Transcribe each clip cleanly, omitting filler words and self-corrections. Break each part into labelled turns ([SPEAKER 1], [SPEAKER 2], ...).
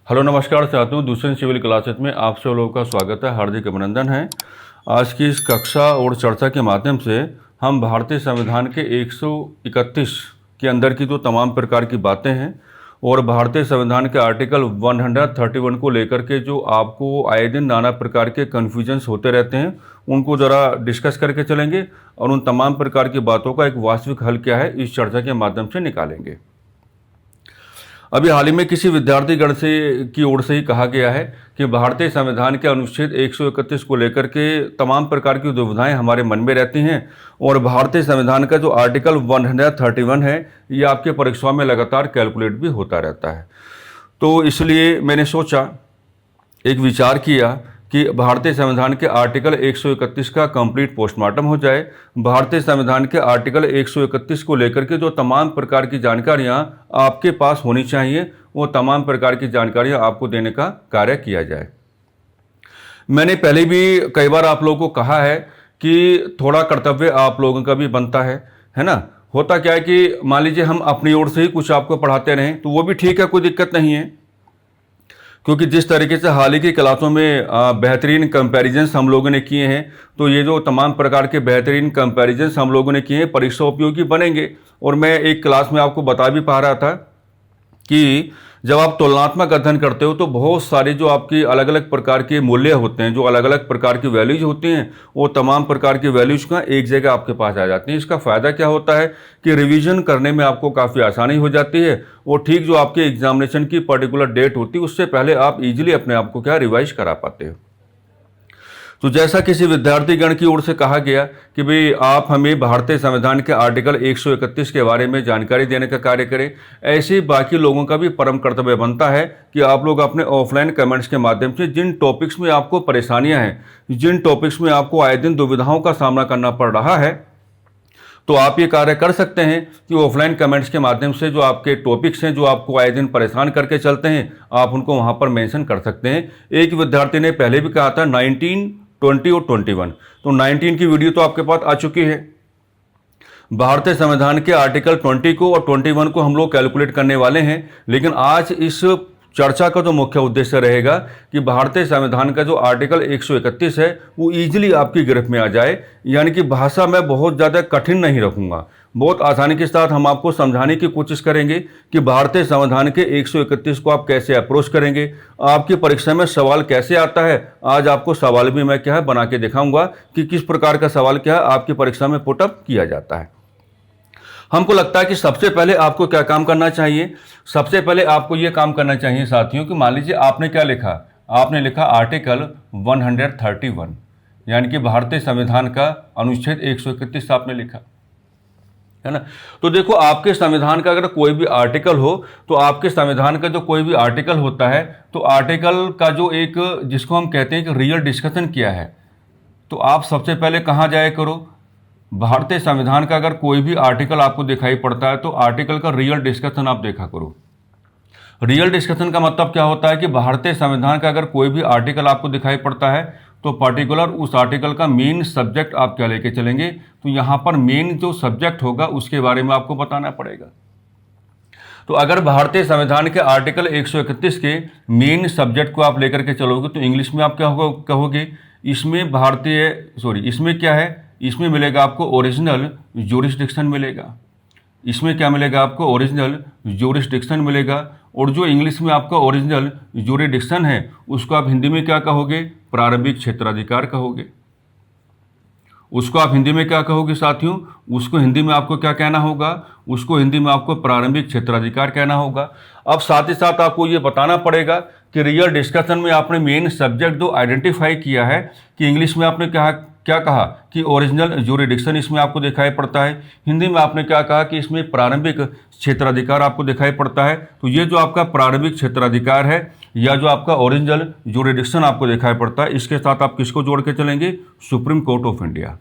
[SPEAKER 1] Hello नमस्कार साथियों, दूसरे सिविल क्लासेस में आप सब लोगों का स्वागत है, हार्दिक अभिनंदन है। आज की इस कक्षा और चर्चा के माध्यम से हम भारतीय संविधान के 131 के अंदर की जो तमाम प्रकार की बातें हैं और भारतीय संविधान के आर्टिकल 131 को लेकर के जो आपको आए दिन नाना प्रकार के कन्फ्यूजन्स होते रहते हैं, उनको ज़रा डिस्कस करके चलेंगे और उन तमाम प्रकार की बातों का एक वास्तविक हल क्या है इस चर्चा के माध्यम से निकालेंगे। अभी हाल ही में किसी विद्यार्थी गण से की ओर से ही कहा गया है कि भारतीय संविधान के अनुच्छेद 131 को लेकर के तमाम प्रकार की दुविधाएं हमारे मन में रहती हैं और भारतीय संविधान का जो आर्टिकल 131 है ये आपके परीक्षाओं में लगातार कैलकुलेट भी होता रहता है। तो इसलिए मैंने सोचा, एक विचार किया कि भारतीय संविधान के आर्टिकल 131 का कंप्लीट पोस्टमार्टम हो जाए। भारतीय संविधान के आर्टिकल 131 को लेकर के जो तमाम प्रकार की जानकारियां आपके पास होनी चाहिए वो तमाम प्रकार की जानकारियां आपको देने का कार्य किया जाए। मैंने पहले भी कई बार आप लोगों को कहा है कि थोड़ा कर्तव्य आप लोगों का भी बनता है ना। होता क्या है कि मान लीजिए हम अपनी ओर से ही कुछ आपको पढ़ाते रहें तो वो भी ठीक है, कोई दिक्कत नहीं है, क्योंकि जिस तरीके से हाल ही की क्लासों में बेहतरीन कंपैरिजन्स हम लोगों ने किए हैं, तो ये जो तमाम प्रकार के बेहतरीन कंपैरिजन्स हम लोगों ने किए हैं परीक्षा उपयोगी बनेंगे। और मैं एक क्लास में आपको बता भी पा रहा था कि जब आप तुलनात्मक अध्ययन करते हो तो बहुत सारे जो आपकी अलग अलग प्रकार के मूल्य होते हैं, जो अलग अलग प्रकार की वैल्यूज होती हैं, वो तमाम प्रकार की वैल्यूज का एक जगह आपके पास आ जाती हैं। इसका फ़ायदा क्या होता है कि रिवीजन करने में आपको काफ़ी आसानी हो जाती है और ठीक जो आपके एग्जामिनेशन की पर्टिकुलर डेट होती है उससे पहले आप इजीली अपने आप को रिवाइज करा पाते हो। तो जैसा किसी विद्यार्थी गण की ओर से कहा गया कि भाई आप हमें भारतीय संविधान के आर्टिकल 131 के बारे में जानकारी देने का कार्य करें, ऐसे ही बाकी लोगों का भी परम कर्तव्य बनता है कि आप लोग अपने ऑफलाइन कमेंट्स के माध्यम से जिन टॉपिक्स में आपको परेशानियां हैं, जिन टॉपिक्स में आपको आए दिन दुविधाओं का सामना करना पड़ रहा है, तो आप ये कार्य कर सकते हैं कि ऑफलाइन कमेंट्स के माध्यम से जो आपके टॉपिक्स हैं, जो आपको आए दिन परेशान करके चलते हैं, आप उनको वहाँ पर मेंशन कर सकते हैं। एक विद्यार्थी ने पहले भी कहा था 19, 20 और 21, तो 19 की वीडियो तो आपके पास आ चुकी है। भारतीय संविधान के आर्टिकल 20 को और 21 को हम लोग कैलकुलेट करने वाले हैं, लेकिन आज इस चर्चा का जो मुख्य उद्देश्य रहेगा कि भारतीय संविधान का जो आर्टिकल 131 है वो ईजिली आपकी गिरफ्त में आ जाए, यानी कि भाषा में बहुत ज़्यादा कठिन नहीं रखूँगा, बहुत आसानी के साथ हम आपको समझाने की कोशिश करेंगे कि भारतीय संविधान के 131 को आप कैसे अप्रोच करेंगे, आपकी परीक्षा में सवाल कैसे आता है। आज आपको सवाल भी मैं बना के दिखाऊंगा कि किस प्रकार का सवाल आपकी परीक्षा में पुटअप किया जाता है। हमको लगता है कि सबसे पहले आपको क्या काम करना चाहिए, सबसे पहले आपको यह काम करना चाहिए साथियों कि मान लीजिए आपने क्या लिखा, आपने लिखा आर्टिकल 131, यानी कि भारतीय संविधान का अनुच्छेद 131 आपने लिखा है ना। तो देखो, आपके संविधान का अगर कोई भी आर्टिकल हो तो आपके संविधान का जो कोई भी आर्टिकल होता है तो आर्टिकल का जो एक जिसको हम कहते हैं कि रियल डिस्कशन किया है, तो आप सबसे पहले कहाँ जाया करो, भारतीय संविधान का अगर कोई भी आर्टिकल आपको दिखाई पड़ता है तो आर्टिकल का रियल डिस्कशन आप देखा करो। रियल डिस्कशन का मतलब क्या होता है कि भारतीय संविधान का अगर कोई भी आर्टिकल आपको दिखाई पड़ता है तो पर्टिकुलर उस आर्टिकल का मेन सब्जेक्ट आप क्या लेके चलेंगे, तो यहाँ पर मेन जो सब्जेक्ट होगा उसके बारे में आपको बताना पड़ेगा। तो अगर भारतीय संविधान के आर्टिकल 131 के मेन सब्जेक्ट को आप लेकर के चलोगे तो इंग्लिश में आप क्या कहोगे, इसमें क्या है, इसमें मिलेगा आपको ओरिजिनल ज्यूरिसडिक्शन मिलेगा, इसमें क्या मिलेगा आपको, ओरिजिनल ज्यूरिसडिक्शन मिलेगा। और जो इंग्लिश में आपका ओरिजिनल ज्यूरिसडिक्शन है उसको आप हिंदी में क्या कहोगे, प्रारंभिक क्षेत्राधिकार कहोगे। उसको आप हिंदी में क्या कहोगे साथियों, उसको हिंदी में आपको क्या कहना होगा, उसको हिंदी में आपको प्रारंभिक क्षेत्राधिकार कहना होगा। अब साथ ही साथ आपको ये बताना पड़ेगा कि रियल डिस्कशन में आपने मेन सब्जेक्ट जो आइडेंटिफाई किया है कि इंग्लिश में आपने क्या कहा कि ओरिजिनल ज्यूरिसडिक्शन इसमें आपको दिखाई पड़ता है, हिंदी में आपने क्या कहा कि इसमें प्रारंभिक क्षेत्राधिकार आपको दिखाई पड़ता है। तो ये जो आपका प्रारंभिक क्षेत्राधिकार है या जो आपका ओरिजिनल ज्यूरिसडिक्शन आपको दिखाई पड़ता है, इसके साथ आप किसको जोड़ के चलेंगे, सुप्रीम कोर्ट ऑफ इंडिया।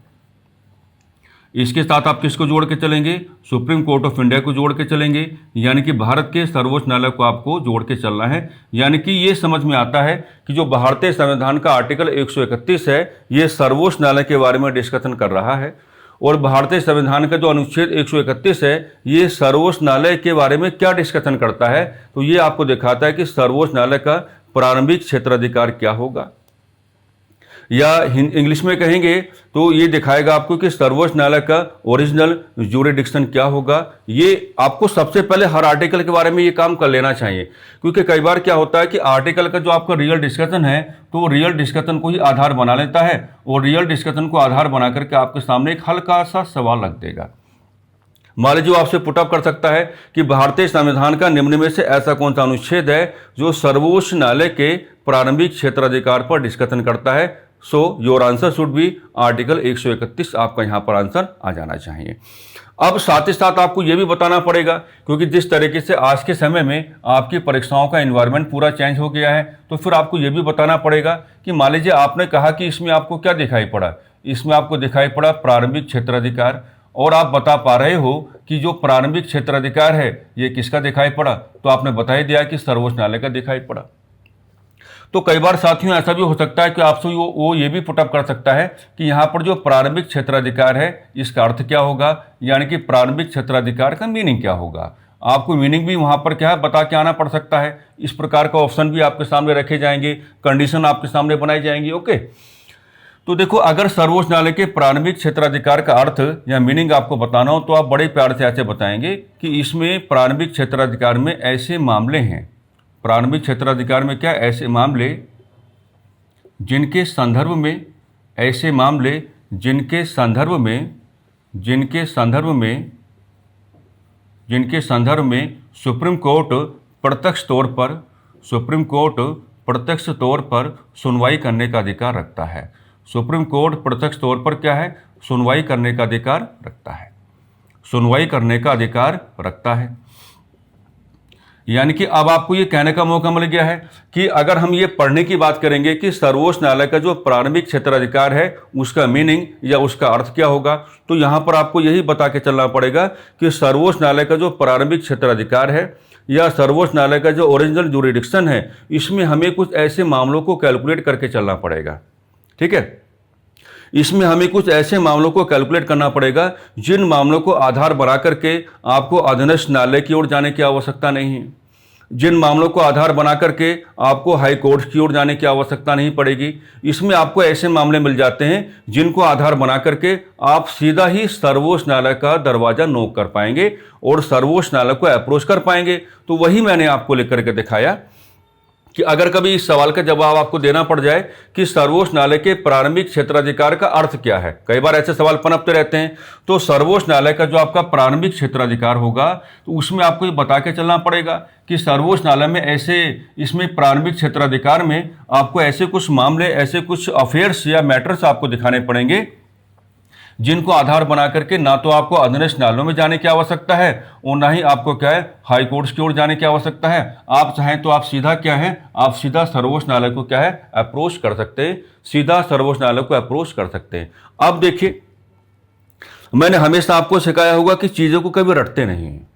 [SPEAKER 1] इसके साथ आप किसको जोड़ के चलेंगे, सुप्रीम कोर्ट ऑफ इंडिया को जोड़ के चलेंगे, यानी कि भारत के सर्वोच्च न्यायालय को आपको जोड़ के चलना है। यानी कि ये समझ में आता है कि जो भारतीय संविधान का आर्टिकल 131 है ये सर्वोच्च न्यायालय के बारे में डिस्कशन कर रहा है और भारतीय संविधान का जो अनुच्छेद 131 है ये सर्वोच्च न्यायालय के बारे में क्या डिस्कशन करता है, तो ये आपको दिखाता है कि सर्वोच्च न्यायालय का प्रारंभिक क्षेत्राधिकार क्या होगा, या इंग्लिश में कहेंगे तो ये दिखाएगा आपको कि सर्वोच्च न्यायालय का ओरिजिनल ज्यूरिडिक्शन क्या होगा। ये आपको सबसे पहले हर आर्टिकल के बारे में ये काम कर लेना चाहिए, क्योंकि कई बार क्या होता है कि आर्टिकल का जो आपका रियल डिस्कशन है तो वो रियल डिस्कशन को ही आधार बना लेता है, और रियल डिस्कशन को आधार बना करके आपके सामने एक हल्का सा सवाल रख देगा। मान लीजिए आपसे पुटअप कर सकता है कि भारतीय संविधान का निम्न में से ऐसा कौन सा अनुच्छेद है जो सर्वोच्च न्यायालय के प्रारंभिक क्षेत्राधिकार पर डिस्कशन करता है। So your answer should be article 131, आपका यहाँ पर आंसर आ जाना चाहिए। अब साथ ही साथ आपको यह भी बताना पड़ेगा, क्योंकि जिस तरीके से आज के समय में आपकी परीक्षाओं का एनवायरनमेंट पूरा चेंज हो गया है, तो फिर आपको यह भी बताना पड़ेगा कि मान लीजिए आपने कहा कि इसमें आपको क्या दिखाई पड़ा, इसमें आपको दिखाई पड़ा प्रारंभिक क्षेत्राधिकार, और आप बता पा रहे हो कि जो प्रारंभिक क्षेत्राधिकार है ये किसका दिखाई पड़ा, तो आपने बता ही दिया कि सर्वोच्च न्यायालय का दिखाई पड़ा। तो कई बार साथियों ऐसा भी हो सकता है कि आपसे वो ये भी पुटअप कर सकता है कि यहाँ पर जो प्रारंभिक क्षेत्राधिकार है इसका अर्थ क्या होगा, यानी कि प्रारंभिक क्षेत्राधिकार का मीनिंग क्या होगा। आपको मीनिंग भी वहाँ पर क्या है बता के आना पड़ सकता है। इस प्रकार का ऑप्शन भी आपके सामने रखे जाएंगे, कंडीशन आपके सामने बनाई जाएंगी। ओके, तो देखो, अगर सर्वोच्च न्यायालय के प्रारंभिक क्षेत्राधिकार का अर्थ या मीनिंग आपको बताना हो तो आप बड़े प्यार से ऐसे बताएंगे कि इसमें प्रारंभिक क्षेत्राधिकार में ऐसे मामले हैं, प्रारंभिक क्षेत्राधिकार में क्या ऐसे मामले जिनके संदर्भ में, ऐसे मामले जिनके संदर्भ में सुप्रीम कोर्ट प्रत्यक्ष तौर पर सुनवाई करने का अधिकार रखता है। सुप्रीम कोर्ट प्रत्यक्ष तौर पर क्या है, सुनवाई करने का अधिकार रखता है। यानी कि अब आपको ये कहने का मौका मिल गया है कि अगर हम ये पढ़ने की बात करेंगे कि सर्वोच्च न्यायालय का जो प्रारंभिक क्षेत्राधिकार है उसका मीनिंग या उसका अर्थ क्या होगा, तो यहाँ पर आपको यही बता के चलना पड़ेगा कि सर्वोच्च न्यायालय का जो प्रारंभिक क्षेत्राधिकार है या सर्वोच्च न्यायालय का जो ओरिजिनल ज्यूरिडिक्शन है, इसमें हमें कुछ ऐसे मामलों को कैलकुलेट करके चलना पड़ेगा। ठीक है, इसमें हमें कुछ ऐसे मामलों को कैलकुलेट करना पड़ेगा जिन मामलों को आधार बना करके आपको अधीनस्थ न्यायालय की ओर जाने की आवश्यकता नहीं है, जिन मामलों को आधार बना करके आपको हाई कोर्ट की ओर जाने की आवश्यकता नहीं पड़ेगी। इसमें आपको ऐसे मामले मिल जाते हैं जिनको आधार बना करके आप सीधा ही सर्वोच्च न्यायालय का दरवाजा नोक कर पाएंगे और सर्वोच्च न्यायालय को अप्रोच कर पाएंगे। तो वही मैंने आपको लिख करके दिखाया कि अगर कभी इस सवाल का जवाब आपको देना पड़ जाए कि सर्वोच्च न्यायालय के प्रारंभिक क्षेत्राधिकार का अर्थ क्या है, कई बार ऐसे सवाल पनपते रहते हैं, तो सर्वोच्च न्यायालय का जो आपका प्रारंभिक क्षेत्राधिकार होगा तो उसमें आपको ये बता के चलना पड़ेगा कि सर्वोच्च न्यायालय में ऐसे, इसमें प्रारंभिक क्षेत्राधिकार में आपको ऐसे कुछ मामले, ऐसे कुछ अफेयर्स या मैटर्स आपको दिखाने पड़ेंगे जिनको आधार बना करके ना तो आपको अधीनस्थ न्यायालयों में जाने की आवश्यकता है और ना ही आपको क्या है हाई कोर्ट्स की ओर जाने की आवश्यकता है। आप चाहें तो आप सीधा क्या है, आप सीधा सर्वोच्च न्यायालय को क्या है अप्रोच कर सकते हैं, सीधा सर्वोच्च न्यायालय को अप्रोच कर सकते हैं। अब देखिए, मैंने हमेशा आपको सिखाया होगा कि चीज़ों को कभी रटते नहीं हैं।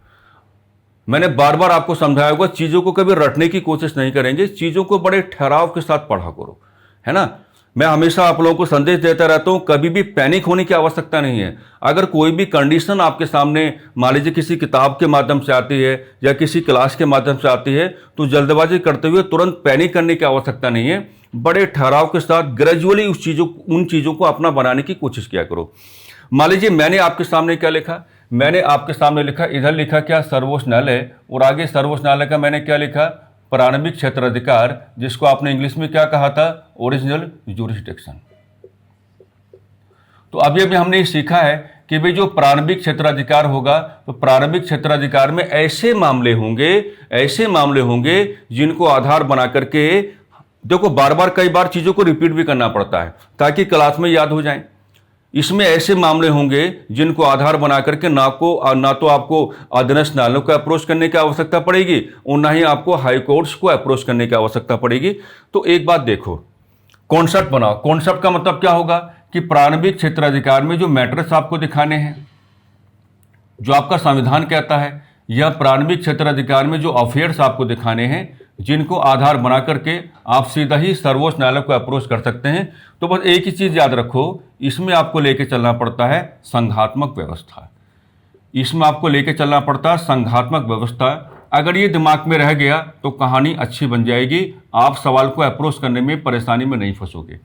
[SPEAKER 1] मैंने बार बार आपको समझाया होगा चीज़ों को कभी रटने की कोशिश नहीं करेंगे, चीज़ों को बड़े ठहराव के साथ पढ़ा करो, है ना। मैं हमेशा आप लोगों को संदेश देता रहता हूं, कभी भी पैनिक होने की आवश्यकता नहीं है। अगर कोई भी कंडीशन आपके सामने मान लीजिए किसी किताब के माध्यम से आती है या किसी क्लास के माध्यम से आती है तो जल्दबाजी करते हुए तुरंत पैनिक करने की आवश्यकता नहीं है। बड़े ठहराव के साथ ग्रेजुअली उन चीज़ों को अपना बनाने की कोशिश किया करो। मान लीजिए मैंने आपके सामने क्या लिखा, मैंने आपके सामने लिखा, इधर लिखा क्या सर्वोच्च न्यायालय, और आगे सर्वोच्च न्यायालय का मैंने क्या लिखा प्रारंभिक क्षेत्राधिकार, जिसको आपने इंग्लिश में क्या कहा था ओरिजिनल ज्यूरिसडिक्शन। तो अभी हमने सीखा है कि भाई जो प्रारंभिक क्षेत्राधिकार होगा तो प्रारंभिक क्षेत्राधिकार में ऐसे मामले होंगे जिनको आधार बना करके, देखो बार बार कई बार चीज़ों को रिपीट भी करना पड़ता है ताकि क्लास में याद हो जाए। इसमें ऐसे मामले होंगे जिनको आधार बना करके ना तो आपको अधीनस्थ न्यायालयों को अप्रोच करने की आवश्यकता पड़ेगी और ना ही आपको हाई कोर्ट्स को अप्रोच करने की आवश्यकता पड़ेगी। तो एक बात देखो, कॉन्सेप्ट बनाओ। कॉन्सेप्ट का मतलब क्या होगा कि प्रारंभिक क्षेत्राधिकार में जो मैटर्स आपको दिखाने हैं, जो आपका संविधान कहता है, या प्रारंभिक क्षेत्राधिकार में जो अफेयर्स आपको दिखाने हैं, जिनको आधार बना करके आप सीधा ही सर्वोच्च न्यायालय को अप्रोच कर सकते हैं। तो बस एक ही चीज़ याद रखो, इसमें आपको लेके चलना पड़ता है संघात्मक व्यवस्था। इसमें आपको लेके चलना पड़ता है संघात्मक व्यवस्था। अगर ये दिमाग में रह गया तो कहानी अच्छी बन जाएगी, आप सवाल को अप्रोच करने में परेशानी में नहीं फंसोगे।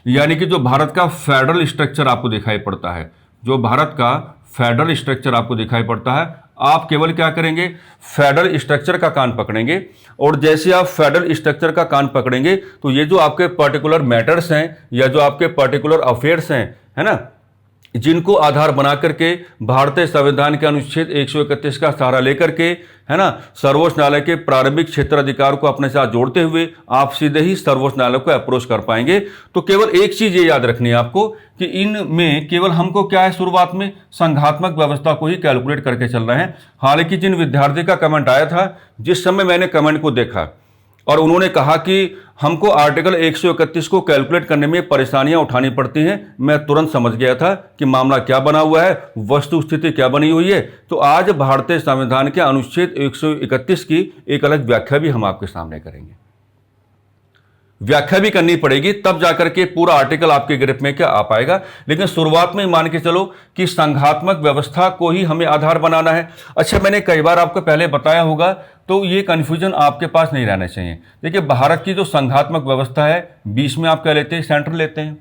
[SPEAKER 1] यानी कि जो भारत का फेडरल स्ट्रक्चर आपको दिखाई पड़ता है, जो भारत का फेडरल स्ट्रक्चर आपको दिखाई पड़ता है, आप केवल क्या करेंगे, फेडरल स्ट्रक्चर का कान पकड़ेंगे। और जैसे आप फेडरल स्ट्रक्चर का कान पकड़ेंगे तो ये जो आपके पर्टिकुलर मैटर्स हैं या जो आपके पर्टिकुलर अफेयर्स हैं, है ना, जिनको आधार बना करके भारतीय संविधान के अनुच्छेद 131 का सहारा लेकर के, है ना, सर्वोच्च न्यायालय के प्रारंभिक क्षेत्राधिकार को अपने साथ जोड़ते हुए आप सीधे ही सर्वोच्च न्यायालय को अप्रोच कर पाएंगे। तो केवल एक चीज ये याद रखनी है आपको कि इनमें केवल हमको क्या है, शुरुआत में संघात्मक व्यवस्था को ही कैलकुलेट करके चल रहे हैं। हालांकि जिन विद्यार्थी का कमेंट आया था, जिस समय मैंने कमेंट को देखा और उन्होंने कहा कि हमको आर्टिकल 131 को कैलकुलेट करने में परेशानियां उठानी पड़ती हैं, मैं तुरंत समझ गया था कि मामला क्या बना हुआ है, वस्तु स्थिति क्या बनी हुई है। तो आज भारतीय संविधान के अनुच्छेद 131 की एक अलग व्याख्या भी हम आपके सामने करेंगे। व्याख्या भी करनी पड़ेगी, तब जाकर के पूरा आर्टिकल आपके ग्रिप में क्या आ पाएगा। लेकिन शुरुआत में मान के चलो कि संघात्मक व्यवस्था को ही हमें आधार बनाना है। अच्छा, मैंने कई बार आपको पहले बताया होगा, तो ये कन्फ्यूजन आपके पास नहीं रहना चाहिए। देखिए, भारत की जो संघात्मक व्यवस्था है, बीच में आप क्या लेते हैं, सेंटर लेते हैं,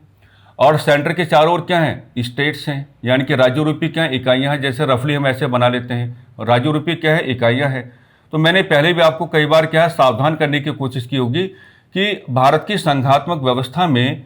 [SPEAKER 1] और सेंटर के चारों ओर क्या है, स्टेट्स हैं, यानी कि राज्य रूपी क्या है, इकाइयाँ हैं। जैसे रफली हम ऐसे बना लेते हैं, राज्य रूपी क्या है, इकाइयाँ हैं। तो मैंने पहले भी आपको कई बार क्या है, सावधान करने की कोशिश की होगी कि भारत की संघात्मक व्यवस्था में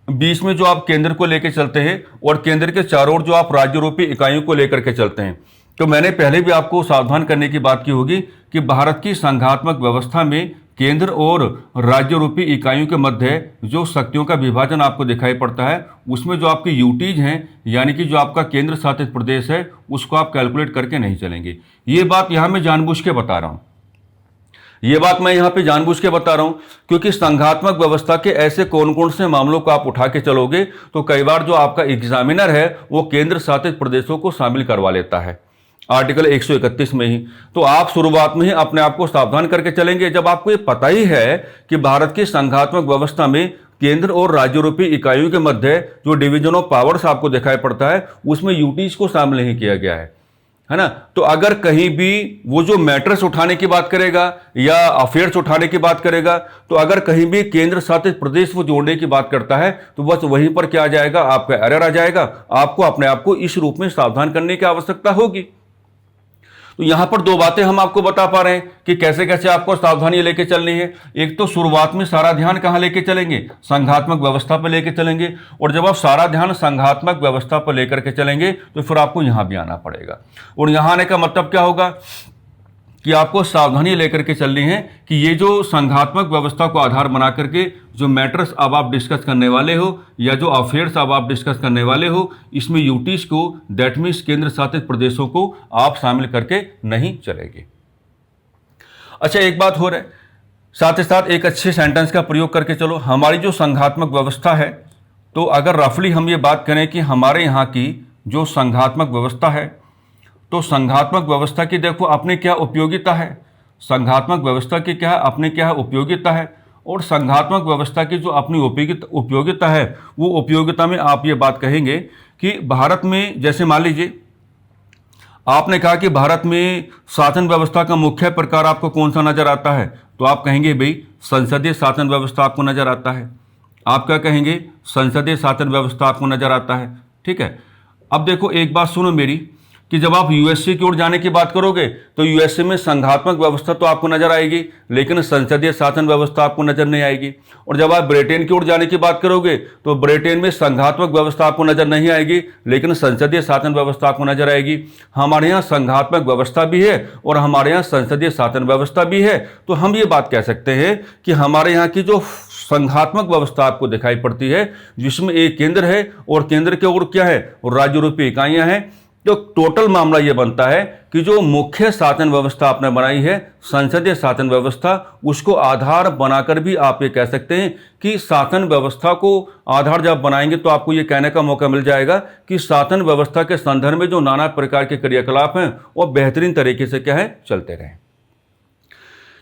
[SPEAKER 1] बीच में जो आप केंद्र को लेकर चलते हैं और केंद्र के चारों ओर जो आप राज्य रूपी इकाइयों को लेकर के चलते हैं। तो मैंने पहले भी आपको सावधान करने की बात की होगी कि भारत की संघात्मक व्यवस्था में केंद्र और राज्य रूपी इकाइयों के मध्य जो शक्तियों का विभाजन आपको दिखाई पड़ता है, उसमें जो आपकी यूटीज हैं, यानी कि जो आपका केंद्र शासित प्रदेश है, उसको आप कैलकुलेट करके नहीं चलेंगे। ये बात यहाँ मैं जानबूझ के बता रहा हूँ, ये बात मैं यहाँ पे जानबूझ के बता रहा हूं, क्योंकि संघात्मक व्यवस्था के ऐसे कौन कौन से मामलों को आप उठा के चलोगे तो कई बार जो आपका एग्जामिनर है वो केंद्र शासित प्रदेशों को शामिल करवा लेता है आर्टिकल 131 में ही। तो आप शुरुआत में ही अपने आप को सावधान करके चलेंगे। जब आपको ये पता ही है कि भारत की संघात्मक व्यवस्था में केंद्र और राज्य रूपी इकाइयों के मध्य जो डिवीजन ऑफ पावर्स आपको दिखाई पड़ता है, उसमें यूटीज को शामिल नहीं किया गया है ना। तो अगर कहीं भी वो जो मैटर्स उठाने की बात करेगा या अफेयर्स उठाने की बात करेगा, तो अगर कहीं भी केंद्र शासित प्रदेश वो जोड़ने की बात करता है, तो बस वहीं पर क्या आ जाएगा, आपका एरर आ जाएगा। आपको अपने आप को इस रूप में सावधान करने की आवश्यकता होगी। तो यहां पर दो बातें हम आपको बता पा रहे हैं कि कैसे कैसे आपको सावधानी लेके चलनी है। एक तो शुरुआत में सारा ध्यान कहां लेके चलेंगे, संघात्मक व्यवस्था पर लेके चलेंगे, और जब आप सारा ध्यान संघात्मक व्यवस्था पर लेकर के चलेंगे तो फिर आपको यहां भी आना पड़ेगा। और यहां आने का मतलब क्या होगा कि आपको सावधानी लेकर के चलनी है कि ये जो संघात्मक व्यवस्था को आधार बना करके जो मैटर्स अब आप डिस्कस करने वाले हो या जो अफेयर्स अब आप डिस्कस करने वाले हो, इसमें यूटीज को, दैट मीन्स केंद्र शासित प्रदेशों को आप शामिल करके नहीं चलेंगे। अच्छा, एक बात हो रहा है, साथ ही साथ एक अच्छे सेंटेंस का प्रयोग करके चलो। हमारी जो संघात्मक व्यवस्था है, तो अगर रफली हम ये बात करें कि हमारे यहाँ की जो संघात्मक व्यवस्था है, तो संघात्मक व्यवस्था की देखो अपनी क्या उपयोगिता है, संघात्मक व्यवस्था की क्या है, अपनी क्या है उपयोगिता है। और संघात्मक व्यवस्था की जो अपनी उपयोगिता है, वो उपयोगिता में आप ये बात कहेंगे कि भारत में, जैसे मान लीजिए आपने कहा कि भारत में शासन व्यवस्था का मुख्य प्रकार आपको कौन सा नजर आता है, तो आप कहेंगे भाई संसदीय शासन व्यवस्था आपको नजर आता है। आप क्या कहेंगे, संसदीय शासन व्यवस्था आपको नजर आता है। ठीक है, अब देखो एक बात सुनो मेरी, कि जब आप यूएसए की ओर जाने की बात करोगे तो यूएसए में संघात्मक व्यवस्था तो आपको नजर आएगी, लेकिन संसदीय शासन व्यवस्था आपको नजर नहीं आएगी। और जब आप ब्रिटेन की ओर जाने की बात करोगे तो ब्रिटेन में संघात्मक व्यवस्था आपको नजर नहीं आएगी, लेकिन संसदीय शासन व्यवस्था आपको नजर आएगी। हमारे यहाँ संघात्मक व्यवस्था भी है और हमारे यहाँ संसदीय शासन व्यवस्था भी है। तो हम ये बात कह सकते हैं कि हमारे यहाँ की जो संघात्मक व्यवस्था आपको दिखाई पड़ती है, जिसमें एक केंद्र है और केंद्र के ओर क्या है, और राज्य रूपी इकाइयां हैं। तो टोटल मामला यह बनता है कि जो मुख्य शासन व्यवस्था आपने बनाई है, संसदीय शासन व्यवस्था, उसको आधार बनाकर भी आप ये कह सकते हैं कि शासन व्यवस्था को आधार जब बनाएंगे तो आपको ये कहने का मौका मिल जाएगा कि शासन व्यवस्था के संदर्भ में जो नाना प्रकार के क्रियाकलाप हैं वो बेहतरीन तरीके से क्या है, चलते रहें।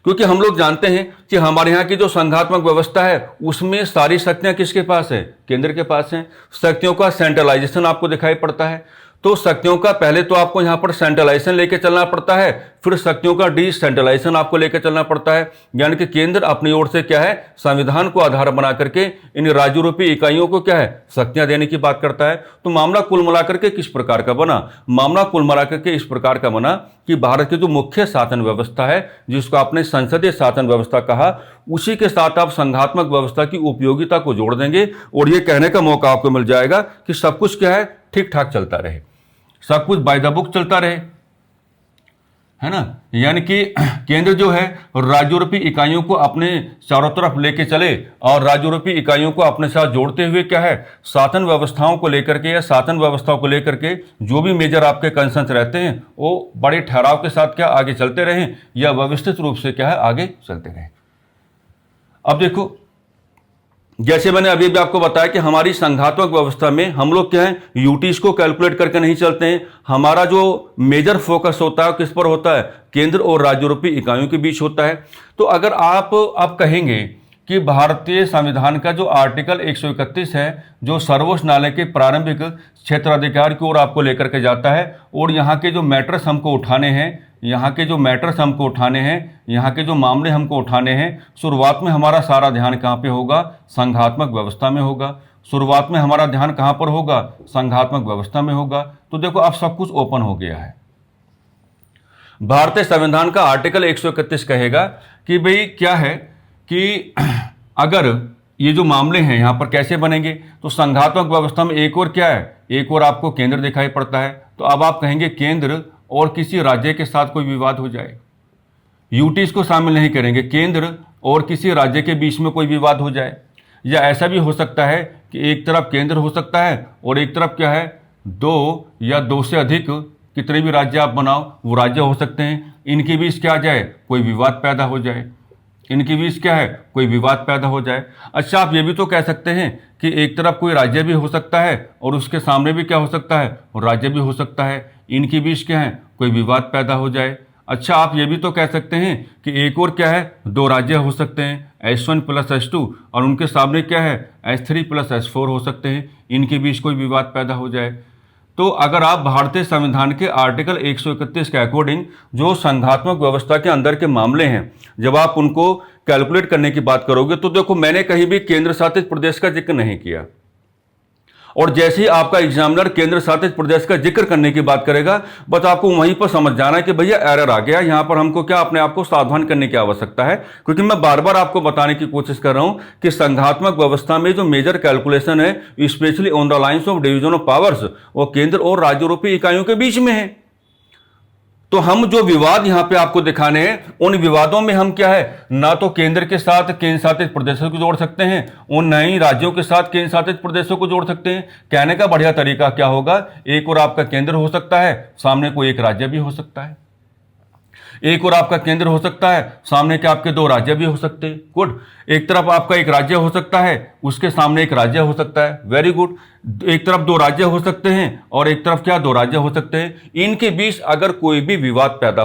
[SPEAKER 1] क्योंकि हम लोग जानते हैं कि हमारे यहाँ की जो संघात्मक व्यवस्था है उसमें सारी शक्तियाँ किसके पास है? केंद्र के पास हैं। शक्तियों का सेंट्रलाइजेशन आपको दिखाई पड़ता है। तो शक्तियों का पहले तो आपको यहाँ पर सेंट्रलाइजेशन लेके चलना पड़ता है, फिर शक्तियों का डिसेंट्रलाइजेशन आपको लेकर चलना पड़ता है। यानी कि केंद्र अपनी ओर से क्या है, संविधान को आधार बना करके इन राज्य रूपी इकाइयों को क्या है, शक्तियां देने की बात करता है। तो मामला कुल मिलाकर के किस प्रकार का बना? मामला कुल मिलाकर के इस प्रकार का बना कि भारत की जो मुख्य शासन व्यवस्था है, जिसको आपने संसदीय शासन व्यवस्था कहा, उसी के साथ आप संघात्मक व्यवस्था की उपयोगिता को जोड़ देंगे और ये कहने का मौका आपको मिल जाएगा कि सब कुछ क्या है, ठीक ठाक चलता रहे, सब कुछ बाय द बुक चलता रहे, है ना। यानी कि केंद्र जो है राज्य रूपी इकाइयों को अपने चारों तरफ लेके चले और राज्य रूपी इकाइयों को अपने साथ जोड़ते हुए क्या है, शासन व्यवस्थाओं को लेकर के या शासन व्यवस्थाओं को लेकर के जो भी मेजर आपके कंसर्न्स रहते हैं वो बड़े ठहराव के साथ क्या आगे चलते रहें या व्यवस्थित रूप से क्या है आगे चलते रहें। अब देखो, जैसे मैंने अभी भी आपको बताया कि हमारी संघात्मक व्यवस्था में हम लोग क्या है, यूटीज को कैलकुलेट करके नहीं चलते हैं। हमारा जो मेजर फोकस होता है किस पर होता है, केंद्र और राज्य रूपी इकाइयों के बीच होता है। तो अगर आप कहेंगे कि भारतीय संविधान का जो आर्टिकल 131 है, जो सर्वोच्च न्यायालय के प्रारंभिक क्षेत्राधिकार की ओर आपको लेकर के जाता है और यहाँ के जो मैटर्स हमको उठाने हैं, यहाँ के जो मामले हमको उठाने हैं, शुरुआत में हमारा सारा ध्यान कहाँ पे होगा, संघात्मक व्यवस्था में होगा। शुरुआत में हमारा ध्यान कहाँ पर होगा, संघात्मक व्यवस्था में होगा। तो देखो अब सब कुछ ओपन हो गया है। भारतीय संविधान का आर्टिकल 131 कहेगा कि भाई क्या है कि अगर ये जो मामले हैं यहाँ पर कैसे बनेंगे, तो संघात्मक व्यवस्था में एक और क्या है, एक और आपको केंद्र दिखाई पड़ता है। तो अब आप कहेंगे केंद्र और किसी राज्य के साथ कोई विवाद हो जाए, यूटीज को शामिल नहीं करेंगे, केंद्र और किसी राज्य के बीच में कोई विवाद हो जाए, या ऐसा भी हो सकता है कि एक तरफ केंद्र हो सकता है और एक तरफ क्या है, दो या दो से अधिक कितने भी राज्य आप बनाओ वो राज्य हो सकते हैं, इनके बीच क्या आ जाए, कोई विवाद पैदा हो जाए, इनके बीच क्या है, कोई विवाद पैदा हो जाए। अच्छा, आप ये भी तो कह सकते हैं कि एक तरफ कोई राज्य भी हो सकता है और उसके सामने भी क्या हो सकता है, और राज्य भी हो सकता है, इनके बीच क्या है, कोई विवाद पैदा हो जाए। अच्छा, आप ये भी तो कह सकते हैं कि एक और क्या है, दो राज्य हो सकते हैं, S1 + S2, और उनके सामने क्या है, S3 + S4 हो सकते हैं, इनके बीच कोई विवाद पैदा हो जाए। तो अगर आप भारतीय संविधान के आर्टिकल 131 के अकॉर्डिंग जो संघात्मक व्यवस्था के अंदर के मामले हैं, जब आप उनको कैलकुलेट करने की बात करोगे, तो देखो मैंने कहीं भी केंद्र शासित प्रदेश का जिक्र नहीं किया, और जैसे ही आपका एग्जामिनर केंद्र शासित प्रदेश का जिक्र करने की बात करेगा, बस आपको वहीं पर समझ जाना है कि भैया एरर आ गया, यहां पर हमको क्या अपने आप को सावधान करने की आवश्यकता है। क्योंकि मैं बार बार आपको बताने की कोशिश कर रहा हूं कि संघात्मक व्यवस्था में जो मेजर कैलकुलेशन है, specially on the lines of division of powers, वो केंद्र और राज्य रूपी इकाइयों के बीच में है। तो हम जो विवाद यहां पे आपको दिखाने हैं, उन विवादों में हम क्या है, ना तो केंद्र के साथ केंद्र शासित प्रदेशों को जोड़ सकते हैं और न ही राज्यों के साथ केंद्र शासित प्रदेशों को जोड़ सकते हैं। कहने का बढ़िया तरीका क्या होगा, एक और आपका केंद्र हो सकता है, सामने कोई एक राज्य भी हो सकता है, एक और आपका केंद्र हो सकता है, सामने के आपके दो राज्य भी हो सकते हैं। गुड। एक तरफ आपका एक राज्य हो सकता है, उसके सामने एक राज्य हो सकता है, वेरी गुड। एक तरफ दो राज्य हो सकते हैं और एक तरफ क्या, दो राज्य हो सकते हैं। इनके बीच अगर कोई भी विवाद पैदा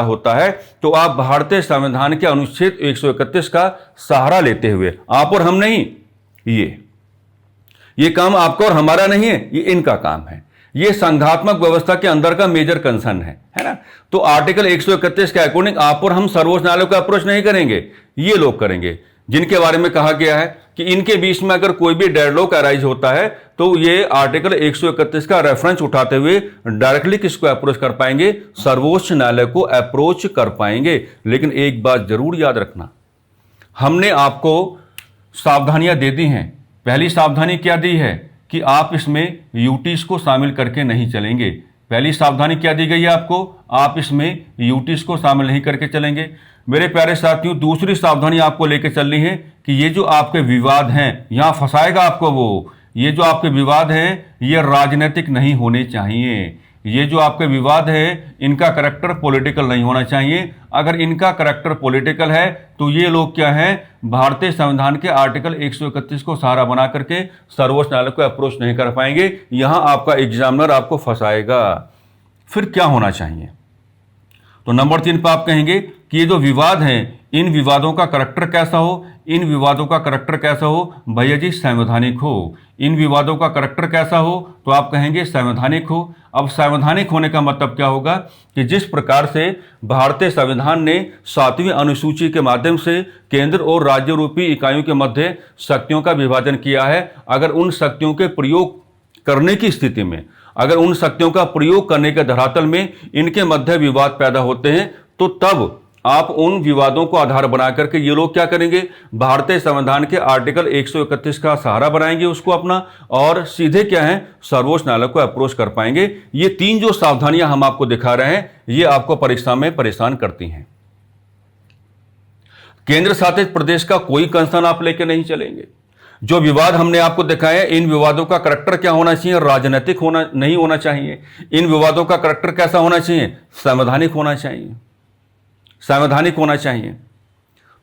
[SPEAKER 1] होता है, तो आप भारतीय संविधान के अनुच्छेद 131 का सहारा लेते हुए, आप और हम नहीं, ये काम आपका और हमारा नहीं है, ये इनका काम है। ये संघात्मक व्यवस्था के अंदर का मेजर कंसर्न है ना। तो आर्टिकल 131 के अकॉर्डिंग आप और हम सर्वोच्च न्यायालय को अप्रोच नहीं करेंगे, ये लोग करेंगे, जिनके बारे में कहा गया है कि इनके बीच में अगर कोई भी डेडलॉक अराइज होता है, तो ये आर्टिकल 131 का रेफरेंस उठाते हुए डायरेक्टली किसको अप्रोच कर पाएंगे, सर्वोच्च न्यायालय को अप्रोच कर पाएंगे। लेकिन एक बात जरूर याद रखना, हमने आपको सावधानियां दे दी हैं। पहली सावधानी क्या दी है कि आप इसमें यूटीज को शामिल करके नहीं चलेंगे। पहली सावधानी क्या दी गई है आपको, आप इसमें यूटीज को शामिल नहीं करके चलेंगे। मेरे प्यारे साथियों, दूसरी सावधानी आपको लेकर चलनी है कि ये जो आपके विवाद हैं, यहां फंसाएगा आपको वो, ये जो आपके विवाद हैं ये राजनीतिक नहीं होने चाहिए। ये जो आपके विवाद है, इनका करैक्टर पॉलिटिकल नहीं होना चाहिए। अगर इनका करैक्टर पॉलिटिकल है तो ये लोग क्या है, भारतीय संविधान के आर्टिकल 131 को सहारा बना करके सर्वोच्च न्यायालय को अप्रोच नहीं कर पाएंगे। यहां आपका एग्जामिनर आपको फंसाएगा। फिर क्या होना चाहिए, तो नंबर 3 पर आप कहेंगे कि ये जो विवाद हैं, इन विवादों का करैक्टर कैसा हो, इन विवादों का करैक्टर कैसा हो भैया जी, संवैधानिक हो। इन विवादों का करैक्टर कैसा हो तो आप कहेंगे संवैधानिक हो। अब संवैधानिक होने का मतलब क्या होगा कि जिस प्रकार से भारतीय संविधान ने 7वीं अनुसूची के माध्यम से केंद्र और राज्य रूपी इकाइयों के मध्य शक्तियों का विभाजन किया है, अगर उन शक्तियों के प्रयोग करने की स्थिति में, अगर उन शक्तियों का प्रयोग करने के धरातल में इनके मध्य विवाद पैदा होते हैं, तो तब आप उन विवादों को आधार बना करके ये लोग क्या करेंगे, भारतीय संविधान के आर्टिकल 131 का सहारा बनाएंगे उसको अपना, और सीधे क्या है, सर्वोच्च न्यायालय को अप्रोच कर पाएंगे। ये 3 जो सावधानियां हम आपको दिखा रहे हैं, ये आपको परीक्षा में परेशान करती हैं। केंद्र शासित प्रदेश का कोई कंसर्न आप लेके नहीं चलेंगे। जो विवाद हमने आपको दिखाया, इन विवादों का करैक्टर क्या होना चाहिए, राजनीतिक होना नहीं होना चाहिए। इन विवादों का करैक्टर कैसा होना चाहिए, संवैधानिक होना चाहिए, संवैधानिक होना चाहिए।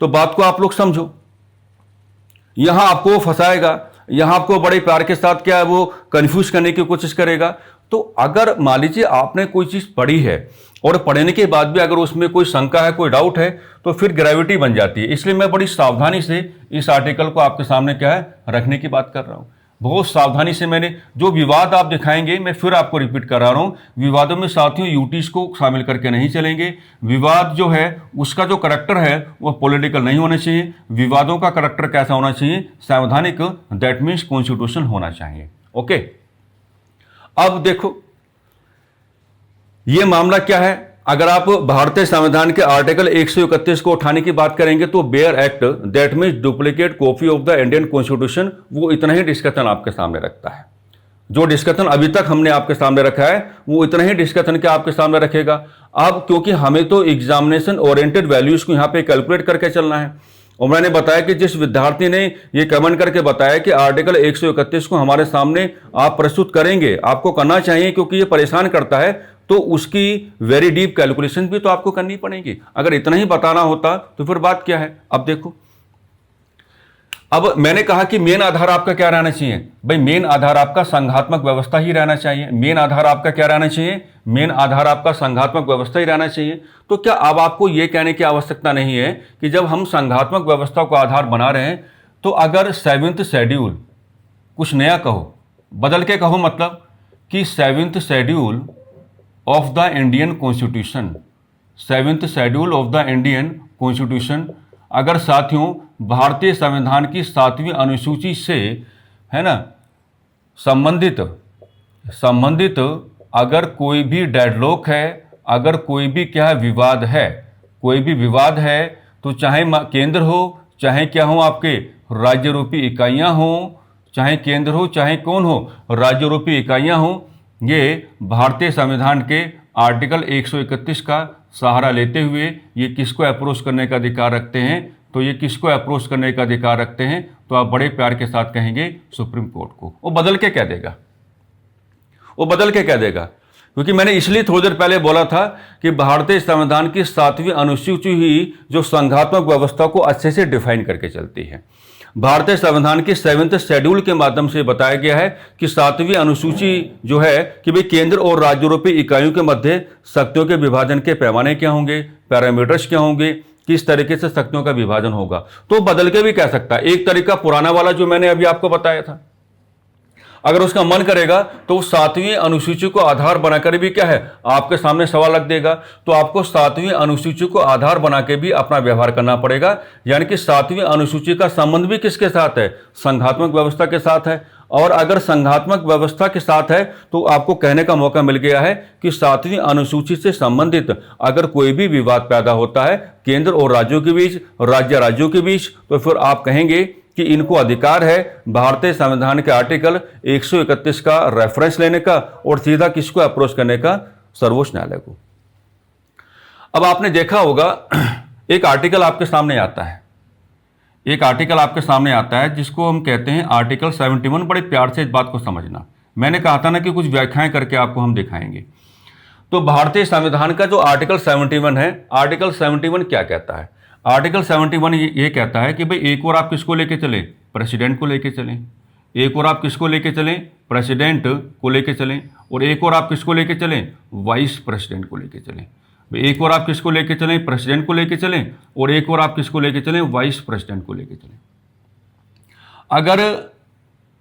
[SPEAKER 1] तो बात को आप लोग समझो। यहां आपको फंसाएगा, यहां आपको बड़े प्यार के साथ क्या है वो कंफ्यूज करने की कोशिश करेगा। तो अगर मान लीजिए आपने कोई चीज पढ़ी है और पढ़ने के बाद भी अगर उसमें कोई शंका है, कोई डाउट है, तो फिर ग्रेविटी बन जाती है। इसलिए मैं बड़ी सावधानी से इस आर्टिकल को आपके सामने क्या है रखने की बात कर रहा हूं। बहुत सावधानी से मैंने जो विवाद आप दिखाएंगे, मैं फिर आपको रिपीट कर रहा हूं, विवादों में साथियों यूटीज को शामिल करके नहीं चलेंगे। विवाद जो है उसका जो करैक्टर है वो पॉलिटिकल नहीं होना चाहिए। विवादों का करैक्टर कैसा होना चाहिए, संवैधानिक, दैट मीन्स कॉन्स्टिट्यूशन होना चाहिए। ओके, अब देखो ये मामला क्या है। अगर आप भारतीय संविधान के आर्टिकल 131 को उठाने की बात करेंगे तो bare act, that means duplicate copy of the Indian constitution, वो इतना ही डिस्कशन आपके सामने रखता है। जो डिस्कशन अभी तक हमने आपके सामने रखा है वो इतना ही डिस्कशन के आपके सामने रखेगा। अब क्योंकि हमें तो एग्जामिनेशन ओरिएंटेड वैल्यूज को यहां पे कैलकुलेट करके चलना है, और मैंने बताया कि जिस विद्यार्थी ने ये कमेंट करके बताया कि आर्टिकल 131 को हमारे सामने आप प्रस्तुत करेंगे, आपको करना चाहिए क्योंकि ये परेशान करता है, तो उसकी वेरी डीप कैलकुलेशन भी तो आपको करनी पड़ेगी। अगर इतना ही बताना होता तो फिर बात क्या है। अब देखो, अब मैंने कहा कि मेन आधार आपका क्या रहना चाहिए, भाई मेन आधार आपका संघात्मक व्यवस्था ही रहना चाहिए। मेन आधार आपका क्या रहना चाहिए, मेन आधार आपका संघात्मक व्यवस्था ही रहना चाहिए। तो क्या अब आपको यह कहने की आवश्यकता नहीं है कि जब हम संघात्मक व्यवस्था को आधार बना रहे हैं तो अगर 7th शेड्यूल, कुछ नया कहो, बदल के कहो, मतलब कि 7th schedule of the Indian constitution, 7th schedule of the Indian constitution अगर साथियों भारतीय संविधान की 7वीं अनुसूची से, है ना, संबंधित अगर कोई भी डेडलॉक है, अगर कोई भी क्या विवाद है, कोई भी विवाद है, तो चाहे केंद्र हो, चाहे क्या हो आपके राज्य रूपी इकाइयां हो, चाहे केंद्र हो चाहे कौन हो, राज्य रूपी इकाइयां हो, ये भारतीय संविधान के आर्टिकल 131 का सहारा लेते हुए ये किसको अप्रोच करने का अधिकार रखते हैं। तो ये किसको अप्रोच करने का अधिकार रखते हैं, तो आप बड़े प्यार के साथ कहेंगे सुप्रीम कोर्ट को। वो बदल के कह देगा, वो बदल के कह देगा, क्योंकि मैंने इसलिए थोड़ी देर पहले बोला था कि भारतीय संविधान की 7वीं अनुसूची ही जो संघात्मक व्यवस्था को अच्छे से डिफाइन करके चलती है। भारतीय संविधान के 7th शेड्यूल के माध्यम से बताया गया है कि 7वीं अनुसूची जो है कि भाई केंद्र और राज्य रूपी इकाइयों के मध्य शक्तियों के विभाजन के पैमाने क्या होंगे, पैरामीटर्स क्या होंगे, किस तरीके से शक्तियों का विभाजन होगा। तो बदल के भी कह सकता है। एक तरीका पुराना वाला जो मैंने अभी आपको बताया था, अगर उसका मन करेगा तो उस 7वीं अनुसूची को आधार बनाकर भी क्या है आपके सामने सवाल रख देगा। तो आपको 7वीं अनुसूची को आधार बना के भी अपना व्यवहार करना पड़ेगा। यानी कि 7वीं अनुसूची का संबंध भी किसके साथ है, संघात्मक व्यवस्था के साथ है। और अगर संघात्मक व्यवस्था के साथ है तो आपको कहने का मौका मिल गया है कि 7वीं अनुसूची से संबंधित अगर कोई भी विवाद पैदा होता है केंद्र और राज्यों के बीच, राज्य राज्यों के बीच, तो फिर आप कहेंगे कि इनको अधिकार है भारतीय संविधान के आर्टिकल 131 का रेफरेंस लेने का और सीधा किसको अप्रोच करने का, सर्वोच्च न्यायालय को। अब आपने देखा होगा एक आर्टिकल आपके सामने आता है, एक आर्टिकल आपके सामने आता है जिसको हम कहते हैं आर्टिकल 71। बड़े प्यार से इस बात को समझना, मैंने कहा था ना कि कुछ व्याख्याएं करके आपको हम दिखाएंगे। तो भारतीय संविधान का जो आर्टिकल 71 है, आर्टिकल 71 क्या कहता है, आर्टिकल 71 ये कहता है कि भाई एक और आप किसको लेके चलें, प्रेसिडेंट को लेके चलें, एक और आप किसको लेके चलें, प्रेसिडेंट को लेके चलें, और एक और आप किसको लेके चलें, वाइस प्रेसिडेंट को लेके चलें। एक और आप किसको लेके चलें, प्रेसिडेंट को लेके चलें, और एक और आप किसको लेके चलें, वाइस प्रेसिडेंट को लेके चलें। अगर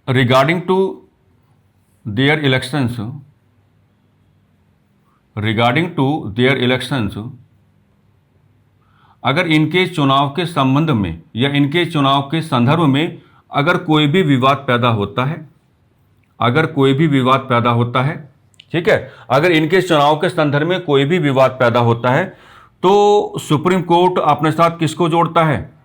[SPEAKER 1] रिगार्डिंग टू देयर इलेक्शंस अगर इनके चुनाव के संबंध में या इनके चुनाव के संदर्भ में अगर कोई भी विवाद पैदा होता है, ठीक है, अगर इनके चुनाव के संदर्भ में कोई भी विवाद पैदा होता है तो सुप्रीम कोर्ट अपने साथ किसको जोड़ता है,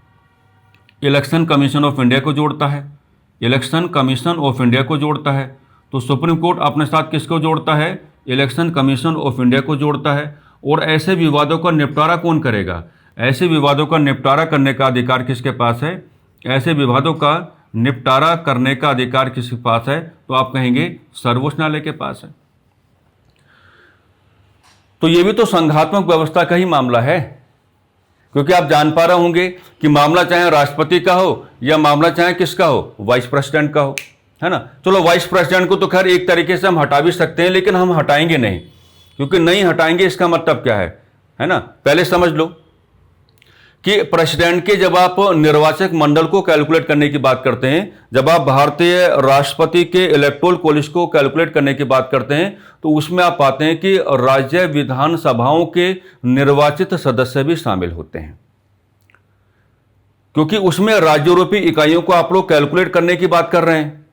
[SPEAKER 1] इलेक्शन कमीशन ऑफ इंडिया को जोड़ता है। इलेक्शन कमीशन ऑफ इंडिया को जोड़ता है। तो सुप्रीम कोर्ट अपने साथ किसको जोड़ता है, इलेक्शन कमीशन ऑफ इंडिया को जोड़ता है। और ऐसे विवादों का निपटारा कौन करेगा, ऐसे विवादों का निपटारा करने का अधिकार किसके पास है, ऐसे विवादों का निपटारा करने का अधिकार किसके पास है, तो आप कहेंगे सर्वोच्च न्यायालय के पास है। तो ये भी तो संघात्मक व्यवस्था का ही मामला है, क्योंकि आप जान पा रहे होंगे कि मामला चाहे राष्ट्रपति का हो या मामला चाहे किसका हो, वाइस प्रेसिडेंट का हो, है ना। चलो वाइस प्रेसिडेंट को तो खैर एक तरीके से हम हटा भी सकते हैं, लेकिन हम हटाएंगे नहीं, क्योंकि नहीं हटाएंगे इसका मतलब क्या है ना। पहले समझ लो कि प्रेसिडेंट के जब आप निर्वाचक मंडल को कैलकुलेट करने की बात करते हैं, जब आप भारतीय राष्ट्रपति के इलेक्टोरल कॉलेज को कैलकुलेट करने की बात करते हैं, तो उसमें आप पाते हैं कि राज्य विधानसभाओं के निर्वाचित सदस्य भी शामिल होते हैं, क्योंकि उसमें राज्यरूपी इकाइयों को आप लोग कैलकुलेट करने की बात कर रहे हैं।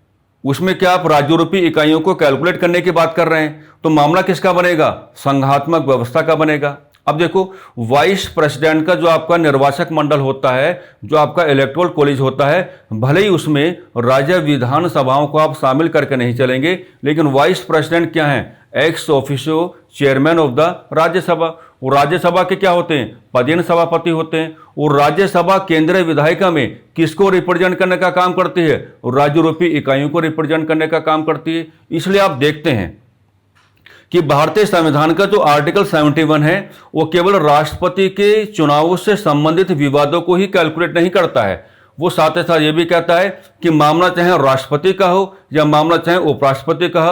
[SPEAKER 1] उसमें क्या आप राज्यरूपी इकाइयों को कैलकुलेट करने की बात कर रहे हैं, तो मामला किसका बनेगा, संघात्मक व्यवस्था का बनेगा। अब देखो, वाइस प्रेसिडेंट का जो आपका निर्वाचक मंडल होता है, जो आपका इलेक्टोरल कॉलेज होता है, भले ही उसमें राज्य विधानसभाओं को आप शामिल करके नहीं चलेंगे, लेकिन वाइस प्रेसिडेंट क्या है, ex officio chairman of the Rajya Sabha. और राज्यसभा के क्या होते हैं, पदेन सभापति होते हैं। और राज्यसभा केंद्रीय विधायिका में किसको रिप्रेजेंट करने का काम करती है, राज्यरूपी इकाइयों को रिप्रेजेंट करने का काम करती है। इसलिए आप देखते हैं कि भारतीय संविधान का जो आर्टिकल 71 है, वो केवल राष्ट्रपति के चुनावों से संबंधित विवादों को ही कैलकुलेट नहीं करता है, वो साथ ही साथ ये भी कहता है कि मामला चाहे राष्ट्रपति का हो या मामला चाहे उपराष्ट्रपति का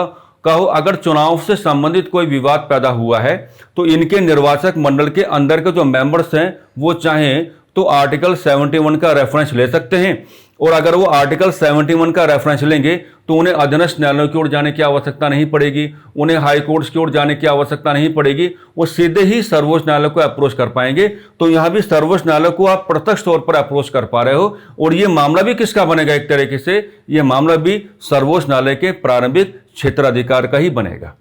[SPEAKER 1] हो, अगर चुनाव से संबंधित कोई विवाद पैदा हुआ है तो इनके निर्वाचक मंडल के अंदर के जो मेंबर्स हैं वो चाहे तो आर्टिकल 71 का रेफरेंस ले सकते हैं। और अगर वो आर्टिकल 71 का रेफरेंस लेंगे तो उन्हें अधीनस्थ न्यायालयों की ओर जाने की आवश्यकता नहीं पड़ेगी, उन्हें हाई कोर्ट्स की ओर जाने की आवश्यकता नहीं पड़ेगी, वो सीधे ही सर्वोच्च न्यायालय को अप्रोच कर पाएंगे। तो यहां भी सर्वोच्च न्यायालय को आप प्रत्यक्ष तौर पर अप्रोच कर पा रहे हो। और ये मामला भी किसका बनेगा, एक तरीके से ये मामला भी सर्वोच्च न्यायालय के प्रारंभिक क्षेत्राधिकार का ही बनेगा।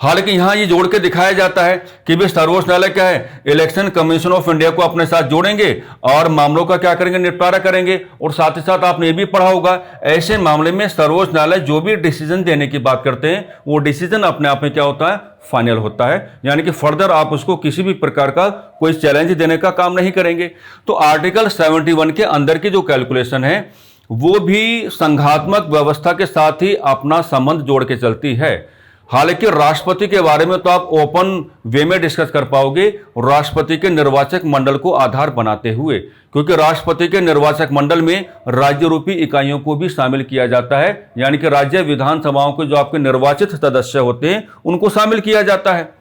[SPEAKER 1] हालांकि यहां ये जोड़ के दिखाया जाता है कि भी सर्वोच्च न्यायालय क्या है, इलेक्शन कमीशन ऑफ इंडिया को अपने साथ जोड़ेंगे और मामलों का क्या करेंगे, निपटारा करेंगे। और साथ ही साथ आपने ये भी पढ़ा होगा, ऐसे मामले में सर्वोच्च न्यायालय जो भी डिसीजन देने की बात करते हैं वो डिसीजन अपने आप में क्या होता है, फाइनल होता है, यानी कि फर्दर आप उसको किसी भी प्रकार का कोई चैलेंज देने का काम नहीं करेंगे। तो आर्टिकल 71 के अंदर की जो कैलकुलेशन है वो भी संघात्मक व्यवस्था के साथ ही अपना संबंध जोड़ के चलती है। हालांकि राष्ट्रपति के बारे में तो आप ओपन वे में डिस्कस कर पाओगे राष्ट्रपति के निर्वाचक मंडल को आधार बनाते हुए, क्योंकि राष्ट्रपति के निर्वाचक मंडल में राज्य रूपी इकाइयों को भी शामिल किया जाता है, यानी कि राज्य विधानसभाओं के जो आपके निर्वाचित सदस्य होते हैं उनको शामिल किया जाता है।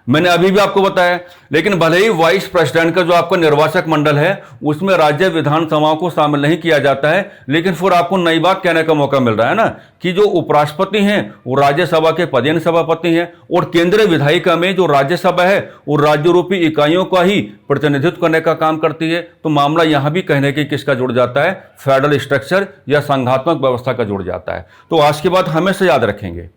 [SPEAKER 1] मैंने अभी भी आपको बताया। लेकिन भले ही वाइस प्रेसिडेंट का जो आपका निर्वाचक मंडल है उसमें राज्य विधानसभाओं को शामिल नहीं किया जाता है, लेकिन फिर आपको नई बात कहने का मौका मिल रहा है ना कि जो उपराष्ट्रपति हैं वो राज्यसभा के पदेन सभापति हैं और केंद्रीय विधायिका में जो राज्यसभा है वो राज्य रूपी इकाइयों का ही प्रतिनिधित्व करने का काम करती है। तो मामला यहां भी कहने की किसका जुड़ जाता है, फेडरल स्ट्रक्चर या संघात्मक व्यवस्था का जुड़ जाता है। तो आज की बात हमेशा याद रखेंगे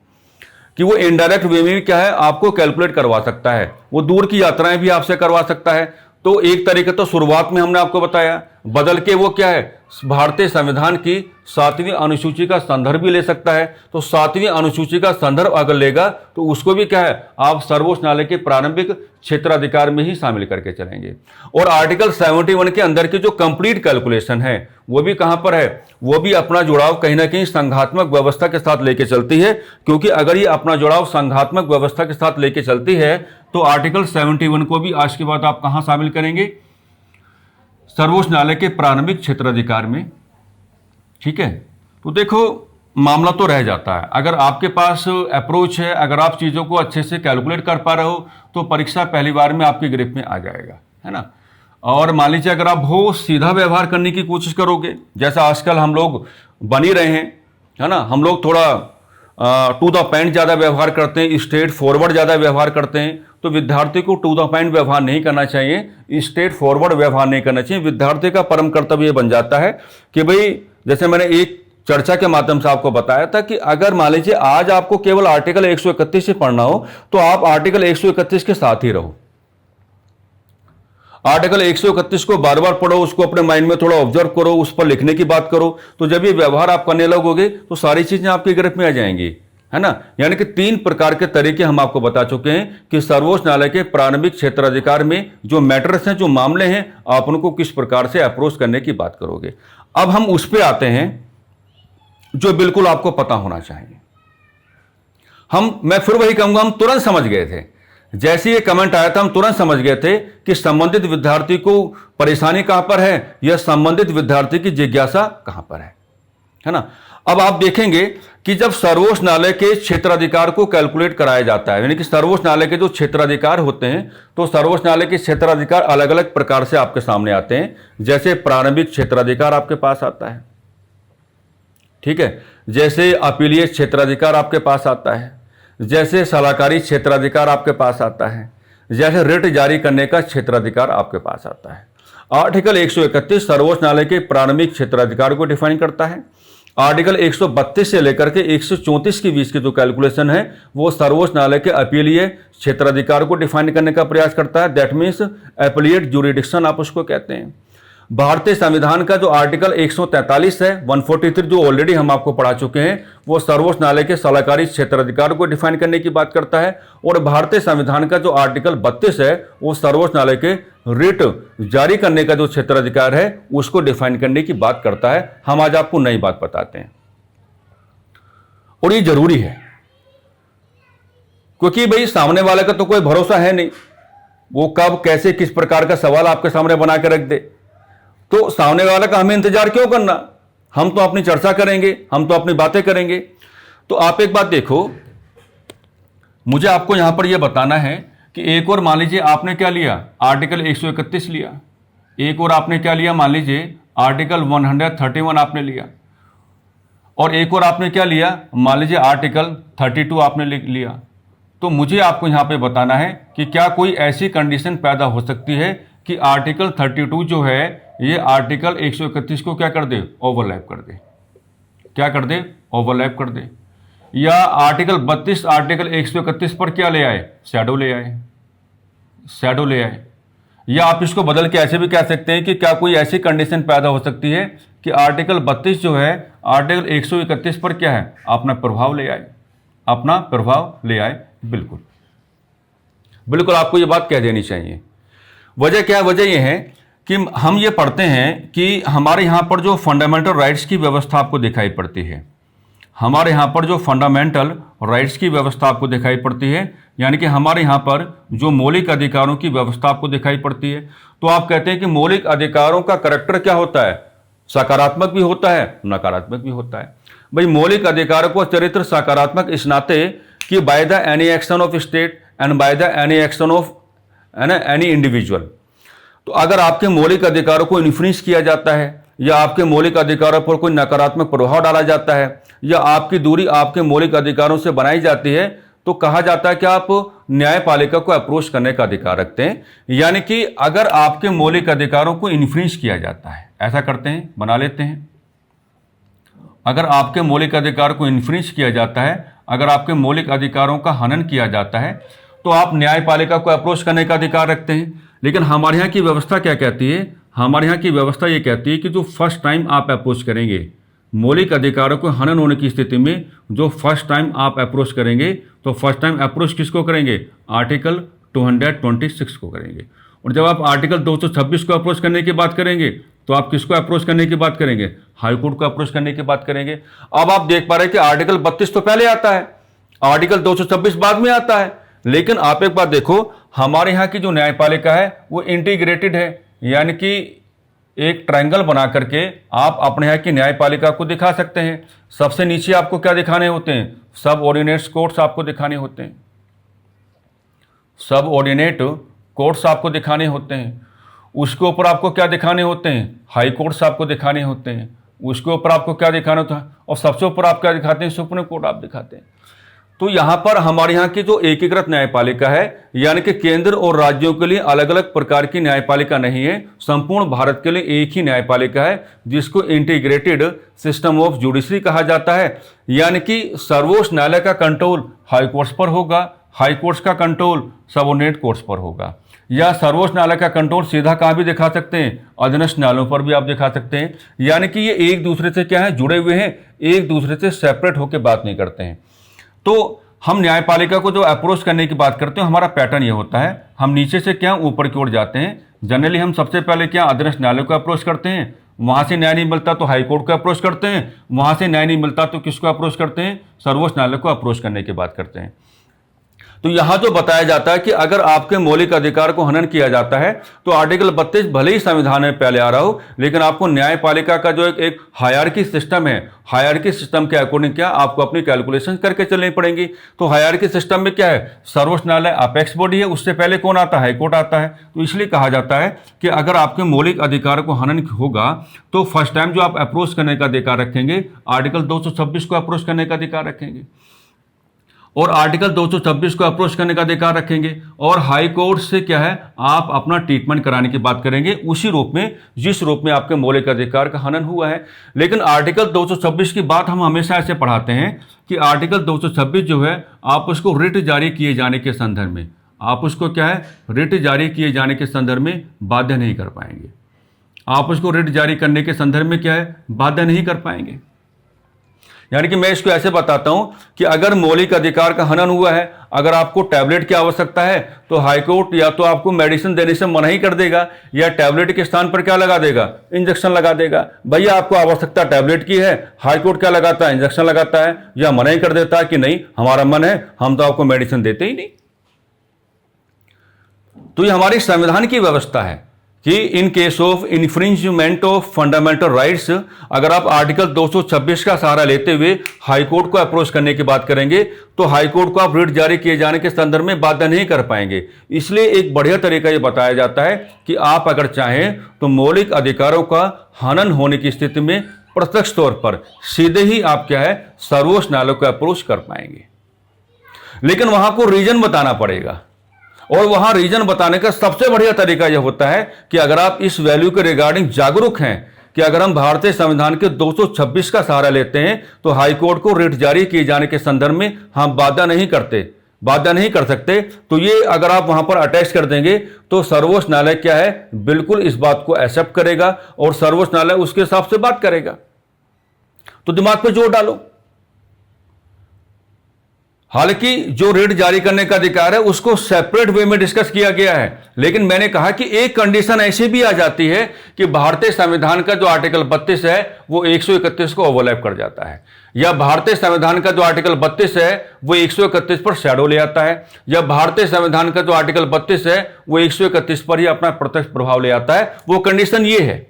[SPEAKER 1] कि वो इनडायरेक्ट वे में भी क्या है, आपको कैलकुलेट करवा सकता है, वो दूर की यात्राएं भी आपसे करवा सकता है। तो एक तरीके तो शुरुआत में हमने आपको बताया, बदल के वो क्या है, भारतीय संविधान की 7वीं अनुसूची का संदर्भ भी ले सकता है। तो 7वीं अनुसूची का संदर्भ अगर लेगा तो उसको भी क्या है, आप सर्वोच्च न्यायालय के प्रारंभिक क्षेत्राधिकार में ही शामिल करके चलेंगे। और आर्टिकल 71 के अंदर की जो कंप्लीट कैलकुलेशन है वो भी कहां पर है, वो भी अपना जुड़ाव कहीं ना कहीं संघात्मक व्यवस्था के साथ लेके चलती है। क्योंकि अगर ये अपना जुड़ाव संघात्मक व्यवस्था के साथ लेके चलती है तो आर्टिकल 71 को भी आज के बाद आप कहां शामिल करेंगे, सर्वोच्च न्यायालय के प्रारंभिक क्षेत्राधिकार में। ठीक है, तो देखो मामला तो रह जाता है। अगर आपके पास अप्रोच है, अगर आप चीज़ों को अच्छे से कैलकुलेट कर पा रहे हो, तो परीक्षा पहली बार में आपकी ग्रिप में आ जाएगा, है ना। और मान लीजिए अगर आप बहुत सीधा व्यवहार करने की कोशिश करोगे, जैसा आजकल हम लोग बन ही रहे हैं, है ना, हम लोग थोड़ा टू द पॉइंट ज़्यादा व्यवहार करते हैं, स्ट्रेट फॉरवर्ड ज़्यादा व्यवहार करते हैं, तो विद्यार्थी को टू द पॉइंट व्यवहार नहीं करना चाहिए, स्ट्रेट फॉरवर्ड व्यवहार नहीं करना चाहिए। विद्यार्थी का परम कर्तव्य ये बन जाता है कि भाई, जैसे मैंने एक चर्चा के माध्यम से आपको बताया था कि अगर मान लीजिए आज आपको केवल आर्टिकल 131 से पढ़ना हो, तो आप आर्टिकल 131 के साथ ही रहो। आर्टिकल 131 को बार बार पढ़ो, उसको अपने माइंड में थोड़ा ऑब्जर्व करो, उस पर लिखने की बात करो, तो जब ये व्यवहार आप करने लगोगे तो सारी चीजें आपकी ग्रिप में आ जाएंगी, है ना। यानी कि 3 प्रकार के तरीके हम आपको बता चुके हैं कि सर्वोच्च न्यायालय के प्रारंभिक क्षेत्राधिकार में जो मैटर्स हैं, जो मामले हैं, आप उनको किस प्रकार से अप्रोच करने की बात करोगे। अब हम उस पर आते हैं जो बिल्कुल आपको पता होना चाहिए। मैं फिर वही कहूंगा, हम तुरंत समझ गए थे, जैसे ये कमेंट आया था हम तुरंत समझ गए थे कि संबंधित विद्यार्थी को परेशानी कहां पर है, या संबंधित विद्यार्थी की जिज्ञासा कहां पर है ना। अब आप देखेंगे कि जब सर्वोच्च न्यायालय के क्षेत्राधिकार को कैलकुलेट कराया जाता है, यानी कि सर्वोच्च न्यायालय के जो क्षेत्राधिकार होते हैं, तो सर्वोच्च न्यायालय के क्षेत्राधिकार अलग अलग प्रकार से आपके सामने आते हैं। जैसे प्रारंभिक क्षेत्राधिकार आपके पास आता है, ठीक है, जैसे अपीलीय क्षेत्राधिकार आपके पास आता है, जैसे सलाहकारी क्षेत्राधिकार आपके पास आता है, जैसे रिट जारी करने का क्षेत्राधिकार आपके पास आता है। आर्टिकल 131 सर्वोच्च न्यायालय के प्रारंभिक क्षेत्राधिकार को डिफाइन करता है। आर्टिकल 132 से लेकर के 134 के बीच की जो कैलकुलेशन है, वो सर्वोच्च न्यायालय के अपीलीय क्षेत्राधिकार को डिफाइन करने का प्रयास करता है। दैट मीन्स एपीलिएट ज्यूरिडिक्शन आप उसको कहते हैं। भारतीय संविधान का जो आर्टिकल 143 है, 143 जो ऑलरेडी हम आपको पढ़ा चुके हैं, वो सर्वोच्च न्यायालय के सलाहकारी क्षेत्राधिकार को डिफाइन करने की बात करता है। और भारतीय संविधान का जो आर्टिकल 32 है, वो सर्वोच्च न्यायालय के रिट जारी करने का जो क्षेत्राधिकार है, उसको डिफाइन करने की बात करता है। हम आज आपको नई बात बताते हैं, और ये जरूरी है, क्योंकि भाई सामने वाले का तो कोई भरोसा है नहीं, वो कब कैसे किस प्रकार का सवाल आपके सामने बना के रख दे। तो सामने वाले का हमें इंतजार क्यों करना, हम तो अपनी चर्चा करेंगे, हम तो अपनी बातें करेंगे। तो आप एक बात देखो, मुझे आपको यहां पर यह बताना है कि एक और मान लीजिए आपने क्या लिया, आर्टिकल 131 लिया, एक और आपने क्या लिया, मान लीजिए आर्टिकल 131 आपने लिया, और एक और आपने क्या लिया, मान लीजिए आर्टिकल 32 आपने लिया। तो मुझे आपको यहां पे बताना है कि क्या कोई ऐसी कंडीशन पैदा हो सकती है कि आर्टिकल 32 जो है, ये आर्टिकल 131 को क्या कर दे, ओवरलैप कर दे। क्या कर दे, ओवरलैप कर दे। या आर्टिकल 32 आर्टिकल 131 पर क्या ले आए, शैडो ले आए, शैडो ले आए। या आप इसको बदल के ऐसे भी कह सकते हैं कि क्या कोई ऐसी कंडीशन पैदा हो सकती है कि आर्टिकल 32 जो है आर्टिकल 131 पर क्या है, अपना प्रभाव ले आए, अपना प्रभाव ले आए। बिल्कुल बिल्कुल आपको ये बात कह देनी चाहिए। वजह क्या है, वजह यह है कि हम ये पढ़ते हैं कि हमारे यहाँ पर जो फंडामेंटल राइट्स की व्यवस्था आपको दिखाई पड़ती है, हमारे यहाँ पर जो फंडामेंटल राइट्स की व्यवस्था आपको दिखाई पड़ती है, यानी कि हमारे यहाँ पर जो मौलिक अधिकारों की व्यवस्था आपको दिखाई पड़ती है। तो आप कहते हैं कि मौलिक अधिकारों का करैक्टर क्या होता है, सकारात्मक भी होता है, नकारात्मक भी होता है। भाई मौलिक अधिकारों को चरित्र सकारात्मक इस नाते कि by the any action of state and by the any action of any individual. तो अगर आपके मौलिक अधिकारों को इन्फ्लुएंस किया जाता है, या आपके मौलिक अधिकारों पर कोई नकारात्मक प्रभाव डाला जाता है, या आपकी दूरी आपके मौलिक अधिकारों से बनाई जाती है, तो कहा जाता है कि आप न्यायपालिका को अप्रोच करने का अधिकार रखते हैं। यानी कि अगर आपके मौलिक अधिकारों को इन्फ्लुएंस किया जाता है, ऐसा करते हैं, बना लेते हैं, अगर आपके मौलिक अधिकार को इन्फ्लुएंस किया जाता है, अगर आपके मौलिक अधिकारों का हनन किया जाता है, तो आप न्यायपालिका को अप्रोच करने का अधिकार रखते हैं। लेकिन हमारे यहाँ की व्यवस्था क्या कहती है, हमारे यहाँ की व्यवस्था ये कहती है कि जो फर्स्ट टाइम आप अप्रोच करेंगे, मौलिक अधिकारों को हनन होने की स्थिति में जो फर्स्ट टाइम आप अप्रोच करेंगे, तो फर्स्ट टाइम अप्रोच किसको करेंगे, आर्टिकल 226 को करेंगे। और जब आप आर्टिकल 226 को अप्रोच करने की बात करेंगे, तो आप किसको अप्रोच करने की बात करेंगे, हाईकोर्ट को अप्रोच करने की बात करेंगे। अब आप देख पा रहे हैं कि आर्टिकल 32 तो पहले आता है, आर्टिकल 226 बाद में आता है। लेकिन आप एक बात देखो, हमारे यहाँ की जो न्यायपालिका है वो इंटीग्रेटेड है, यानी कि एक ट्रायंगल बना करके आप अपने यहाँ की न्यायपालिका को दिखा सकते हैं। सबसे नीचे आपको क्या दिखाने होते हैं? सब ऑर्डिनेट्स कोर्ट्स आपको दिखाने होते हैं, सब ऑर्डिनेट कोर्ट्स आपको दिखाने होते हैं। उसके ऊपर आपको क्या दिखाने होते हैं? हाई कोर्ट्स आपको दिखाने होते हैं। उसके ऊपर आपको क्या दिखाना होता है? और सबसे ऊपर आप क्या दिखाते हैं? सुप्रीम कोर्ट आप दिखाते हैं। तो यहाँ पर हमारे यहाँ की जो एकीकृत न्यायपालिका है, यानी कि केंद्र और राज्यों के लिए अलग अलग प्रकार की न्यायपालिका नहीं है, संपूर्ण भारत के लिए एक ही न्यायपालिका है, जिसको इंटीग्रेटेड सिस्टम ऑफ जुडिशरी कहा जाता है। यानी कि सर्वोच्च न्यायालय का कंट्रोल हाई कोर्ट्स पर होगा, हाई कोर्ट्स का कंट्रोल सबऑर्डिनेट कोर्ट्स पर होगा, या सर्वोच्च न्यायालय का कंट्रोल सीधा कहाँ भी दिखा सकते हैं? अधीनस्थ न्यायालयों पर भी आप दिखा सकते हैं। यानी कि ये एक दूसरे से क्या है? जुड़े हुए हैं, एक दूसरे से सेपरेट होकर बात नहीं करते हैं। तो हम न्यायपालिका को जो अप्रोच करने की बात करते हैं, हमारा पैटर्न ये होता है, हम नीचे से क्या ऊपर की ओर जाते हैं। जनरली हम सबसे पहले क्या अधीनस्थ न्यायालय को अप्रोच करते हैं, वहां से न्याय नहीं मिलता तो हाई कोर्ट को अप्रोच करते हैं, वहां से न्याय नहीं मिलता तो किसको अप्रोच करते हैं? सर्वोच्च न्यायालय को अप्रोच करने की बात करते हैं। तो यहां जो बताया जाता है कि अगर आपके मौलिक अधिकार को हनन किया जाता है तो आर्टिकल 32 भले ही संविधान में पहले आ रहा हो, लेकिन आपको न्यायपालिका का जो एक हायरार्की सिस्टम है, हायरार्की सिस्टम के अकॉर्डिंग क्या आपको अपनी कैलकुलेशन करके चलनी पड़ेंगी। तो हायरार्की सिस्टम में क्या है? सर्वोच्च न्यायालय अपेक्स बॉडी है, उससे पहले कौन आता है? हाईकोर्ट आता है। तो इसलिए कहा जाता है कि अगर आपके मौलिक अधिकार को हनन होगा तो फर्स्ट टाइम जो आप अप्रोच करने का अधिकार रखेंगे, आर्टिकल 226 को अप्रोच करने का अधिकार रखेंगे, और आर्टिकल 226 को अप्रोच करने का अधिकार रखेंगे, और हाई कोर्ट से क्या है? आप अपना ट्रीटमेंट कराने की बात करेंगे उसी रूप में जिस रूप में आपके मौलिक अधिकार का हनन हुआ है। लेकिन आर्टिकल 226 की बात हम हमेशा ऐसे पढ़ाते हैं कि आर्टिकल 226 जो है आप उसको रिट जारी किए जाने के संदर्भ में, आप उसको क्या है? रिट जारी किए जाने के संदर्भ में बाध्य नहीं कर पाएंगे। आप उसको रिट जारी करने के संदर्भ में क्या है? बाध्य नहीं कर पाएंगे। यानी कि मैं इसको ऐसे बताता हूं कि अगर मौलिक अधिकार का हनन हुआ है, अगर आपको टैबलेट की आवश्यकता है तो हाईकोर्ट या तो आपको मेडिसिन देने से मना ही कर देगा, या टैबलेट के स्थान पर क्या लगा देगा? इंजेक्शन लगा देगा। भैया आपको आवश्यकता टैबलेट की है, हाईकोर्ट क्या लगाता है? इंजेक्शन लगाता है, या मना ही कर देता है कि नहीं हमारा मन है, हम तो आपको मेडिसिन देते ही नहीं। तो ये हमारी संविधान की व्यवस्था है कि in case of infringement of fundamental rights, अगर आप आर्टिकल 226 का सहारा लेते हुए हाईकोर्ट को अप्रोच करने की बात करेंगे तो हाईकोर्ट को आप रिट जारी किए जाने के संदर्भ में बाध्य नहीं कर पाएंगे। इसलिए एक बढ़िया तरीका यह बताया जाता है कि आप अगर चाहें तो मौलिक अधिकारों का हनन होने की स्थिति में प्रत्यक्ष तौर पर सीधे ही आप क्या है? सर्वोच्च न्यायालय को अप्रोच कर पाएंगे। लेकिन वहां को रीजन बताना पड़ेगा, और वहां रीजन बताने का सबसे बढ़िया तरीका यह होता है कि अगर आप इस वैल्यू के रिगार्डिंग जागरूक हैं कि अगर हम भारतीय संविधान के 226 का सहारा लेते हैं तो हाईकोर्ट को रिट जारी किए जाने के संदर्भ में हम बाध्य नहीं कर सकते, तो ये अगर आप वहां पर अटैच कर देंगे तो सर्वोच्च न्यायालय क्या है? बिल्कुल इस बात को एक्सेप्ट करेगा और सर्वोच्च न्यायालय उसके हिसाब से बात करेगा। तो दिमाग पे जोर डालो। हालांकि जो रिट जारी करने का अधिकार है उसको सेपरेट वे में डिस्कस किया गया है, लेकिन मैंने कहा कि एक कंडीशन ऐसी भी आ जाती है कि भारतीय संविधान का जो आर्टिकल 32 है वो 131 को ओवरलैप कर जाता है, या भारतीय संविधान का जो आर्टिकल 32 है वो 131 पर शैडो ले आता है, या भारतीय संविधान का जो आर्टिकल 32 है वो 131 पर ही अपना प्रत्यक्ष प्रभाव ले आता है। वो कंडीशन ये है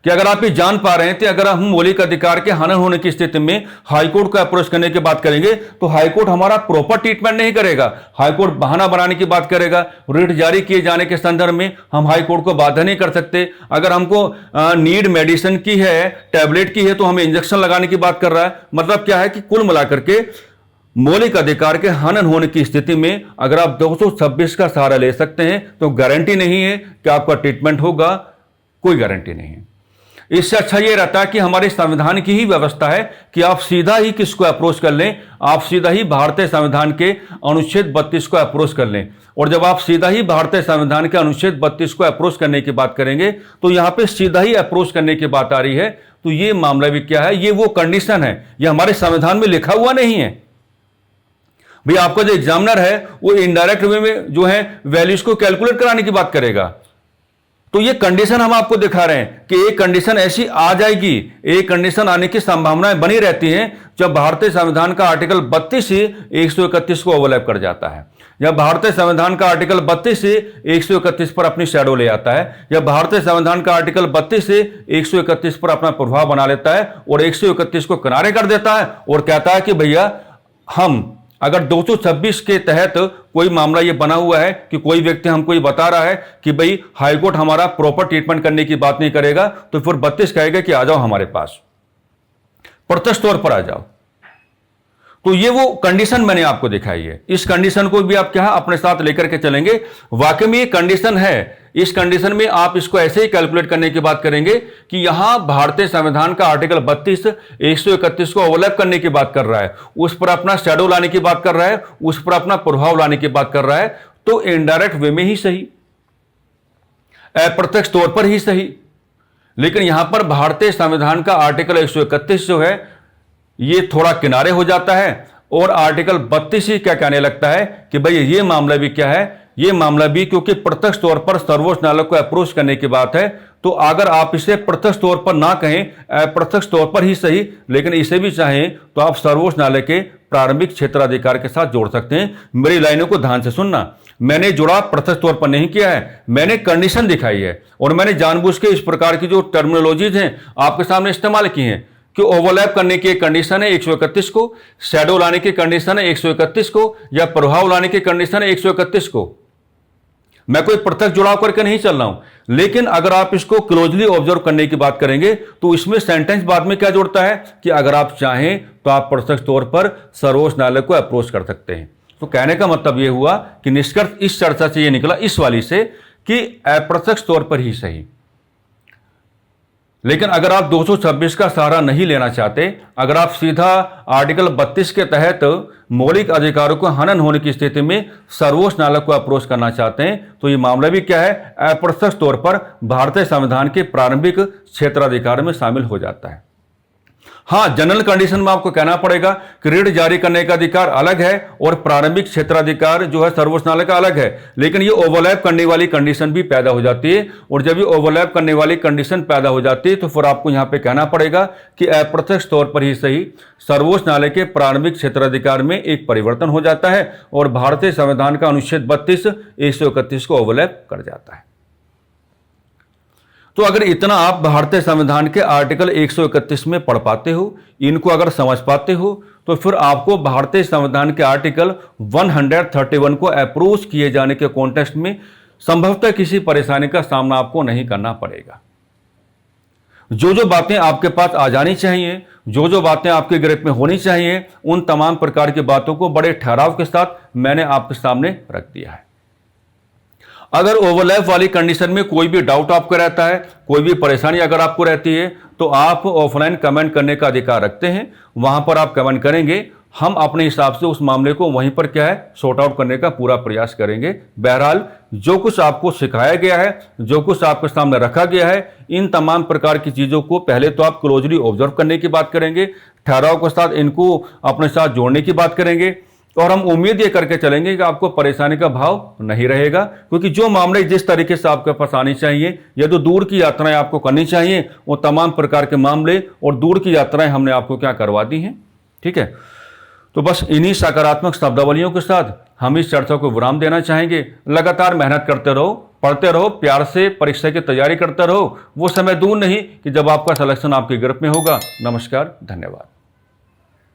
[SPEAKER 1] कि अगर आप ये जान पा रहे हैं कि अगर हम मौलिक अधिकार के हनन होने की स्थिति में हाईकोर्ट को अप्रोच करने की बात करेंगे तो हाईकोर्ट हमारा प्रॉपर ट्रीटमेंट नहीं करेगा, हाईकोर्ट बहाना बनाने की बात करेगा। रिट जारी किए जाने के संदर्भ में हम हाईकोर्ट को बाध्य नहीं कर सकते। अगर हमको नीड मेडिसिन की है, टैबलेट की है, तो हमें इंजेक्शन लगाने की बात कर रहा है। मतलब क्या है कि कुल मिलाकर के मौलिक अधिकार के हनन होने की स्थिति में अगर आप 226 का सहारा ले सकते हैं तो गारंटी नहीं है कि आपका ट्रीटमेंट होगा, कोई गारंटी नहीं है। इससे अच्छा यह रहता है कि हमारे संविधान की ही व्यवस्था है कि आप सीधा ही किसको अप्रोच कर लें, आप सीधा ही भारतीय संविधान के अनुच्छेद 32 को अप्रोच कर लें। और जब आप सीधा ही भारतीय संविधान के अनुच्छेद 32 को अप्रोच करने की बात करेंगे तो यहां पे सीधा ही अप्रोच करने की बात आ रही है, तो ये मामला भी क्या है? ये वो कंडीशन है, ये हमारे संविधान में लिखा हुआ नहीं है। भाई आपका जो एग्जामिनर है वो इनडायरेक्ट वे में जो है वैल्यूज को कैलकुलेट कराने की बात करेगा, तो ये कंडीशन हम आपको दिखा रहे हैं कि एक कंडीशन ऐसी आ जाएगी, एक कंडीशन आने की संभावनाएं बनी रहती हैं जब भारतीय संविधान का आर्टिकल 32 ही 131 को ओवरलैप कर जाता है। या भारतीय संविधान का आर्टिकल 32 से 131 पर अपनी शैडो ले आता है, या भारतीय संविधान का आर्टिकल 32 से 131 पर अपना प्रभाव बना लेता है और 131 को किनारे कर देता है और कहता है कि भैया हम अगर 226 के तहत कोई मामला ये बना हुआ है कि कोई व्यक्ति हमको ये बता रहा है कि भाई हाईकोर्ट हमारा प्रॉपर ट्रीटमेंट करने की बात नहीं करेगा, तो फिर 32 कहेगा कि आ जाओ हमारे पास, प्रत्यक्ष तौर पर आ जाओ। तो ये वो कंडीशन मैंने आपको दिखाई है। इस कंडीशन को भी आप क्या अपने साथ लेकर के चलेंगे। वाकई में ये कंडीशन है। इस कंडीशन में आप इसको ऐसे ही कैलकुलेट करने की बात करेंगे कि यहां भारतीय संविधान का आर्टिकल 32 131 को ओवरलैप करने की बात कर रहा है, उस पर अपना शैडो लाने की बात कर रहा है, उस पर अपना प्रभाव लाने की बात कर रहा है, तो इनडायरेक्ट वे में ही सही, अप्रत्यक्ष तौर पर ही सही। लेकिन यहां पर भारतीय संविधान का आर्टिकल 131 जो है ये थोड़ा किनारे हो जाता है और आर्टिकल 32 ही क्या कहने लगता है कि भाई ये मामला भी क्या है, ये मामला भी क्योंकि प्रत्यक्ष तौर पर सर्वोच्च न्यायालय को अप्रोच करने की बात है, तो अगर आप इसे प्रत्यक्ष तौर पर ना कहें, अप्रत्यक्ष तौर पर ही सही, लेकिन इसे भी चाहें तो आप सर्वोच्च न्यायालय के प्रारंभिक क्षेत्राधिकार के साथ जोड़ सकते हैं। मेरी लाइनों को ध्यान से सुनना, मैंने जुड़ा प्रत्यक्ष तौर पर नहीं किया है, मैंने कंडीशन दिखाई है और मैंने जानबूझ के इस प्रकार की जो टर्मिनोलॉजीज हैं आपके सामने इस्तेमाल की हैं कि ओवरलैप करने की एक कंडीशन है 131 को, शैडो लाने की कंडीशन है 131 को, या प्रभाव लाने की कंडीशन है 131 को। मैं कोई प्रत्यक्ष जुड़ाव करके नहीं चल रहा हूं, लेकिन अगर आप इसको क्लोजली ऑब्जर्व करने की बात करेंगे तो इसमें सेंटेंस बाद में क्या जोड़ता है कि अगर आप चाहें तो आप प्रत्यक्ष तौर पर सर्वोच्च न्यायालय को अप्रोच कर सकते हैं। तो कहने का मतलब यह हुआ कि निष्कर्ष इस चर्चा से यह निकला, इस वाली से, कि अप्रत्यक्ष तौर पर ही सही। लेकिन अगर आप 226 का सहारा नहीं लेना चाहते, अगर आप सीधा आर्टिकल 32 के तहत मौलिक अधिकारों को हनन होने की स्थिति में सर्वोच्च न्यायालय को अप्रोच करना चाहते हैं, तो ये मामला भी क्या है, अप्रत्यक्ष तौर पर भारतीय संविधान के प्रारंभिक क्षेत्राधिकार में शामिल हो जाता है। हाँ, जनरल कंडीशन में आपको कहना पड़ेगा कि ऋण जारी करने का अधिकार अलग है और प्रारंभिक क्षेत्राधिकार जो है सर्वोच्च न्यायालय का अलग है, लेकिन ये ओवरलैप करने वाली कंडीशन भी पैदा हो जाती है। और जब ये ओवरलैप करने वाली कंडीशन पैदा हो जाती है तो फिर आपको यहाँ पे कहना पड़ेगा कि अप्रत्यक्ष तौर पर ही सही सर्वोच्च न्यायालय के प्रारंभिक क्षेत्राधिकार में एक परिवर्तन हो जाता है और भारतीय संविधान का अनुच्छेद 32 131 को ओवरलैप कर जाता है। तो अगर इतना आप भारतीय संविधान के आर्टिकल 131 में पढ़ पाते हो, इनको अगर समझ पाते हो, तो फिर आपको भारतीय संविधान के आर्टिकल 131 को अप्रोच किए जाने के कॉन्टेक्स्ट में संभवतः किसी परेशानी का सामना आपको नहीं करना पड़ेगा। जो जो बातें आपके पास आ जानी चाहिए, जो जो बातें आपके ग्रिप में होनी चाहिए, उन तमाम प्रकार की बातों को बड़े ठहराव के साथ मैंने आपके सामने रख दिया है। अगर ओवरलैप वाली कंडीशन में कोई भी डाउट आपको रहता है, कोई भी परेशानी अगर आपको रहती है, तो आप ऑफलाइन कमेंट करने का अधिकार रखते हैं। वहां पर आप कमेंट करेंगे, हम अपने हिसाब से उस मामले को वहीं पर क्या है सॉर्ट आउट करने का पूरा प्रयास करेंगे। बहरहाल जो कुछ आपको सिखाया गया है, जो कुछ आपके सामने रखा गया है, इन तमाम प्रकार की चीज़ों को पहले तो आप क्लोजली ऑब्जर्व करने की बात करेंगे, ठहराव के साथ इनको अपने साथ जोड़ने की बात करेंगे, और हम उम्मीद ये करके चलेंगे कि आपको परेशानी का भाव नहीं रहेगा, क्योंकि जो मामले जिस तरीके से आपके पास आने चाहिए या जो दूर की यात्राएं आपको करनी चाहिए, वो तमाम प्रकार के मामले और दूर की यात्राएं हमने आपको क्या करवा दी हैं। ठीक है, तो बस इन्हीं सकारात्मक शब्दावलियों के साथ हम इस चर्चा को विराम देना चाहेंगे। लगातार मेहनत करते रहो, पढ़ते रहो, प्यार से परीक्षा की तैयारी करते रहो। वो समय दूर नहीं कि जब आपका सिलेक्शन आपके ग्रुप में होगा। नमस्कार, धन्यवाद।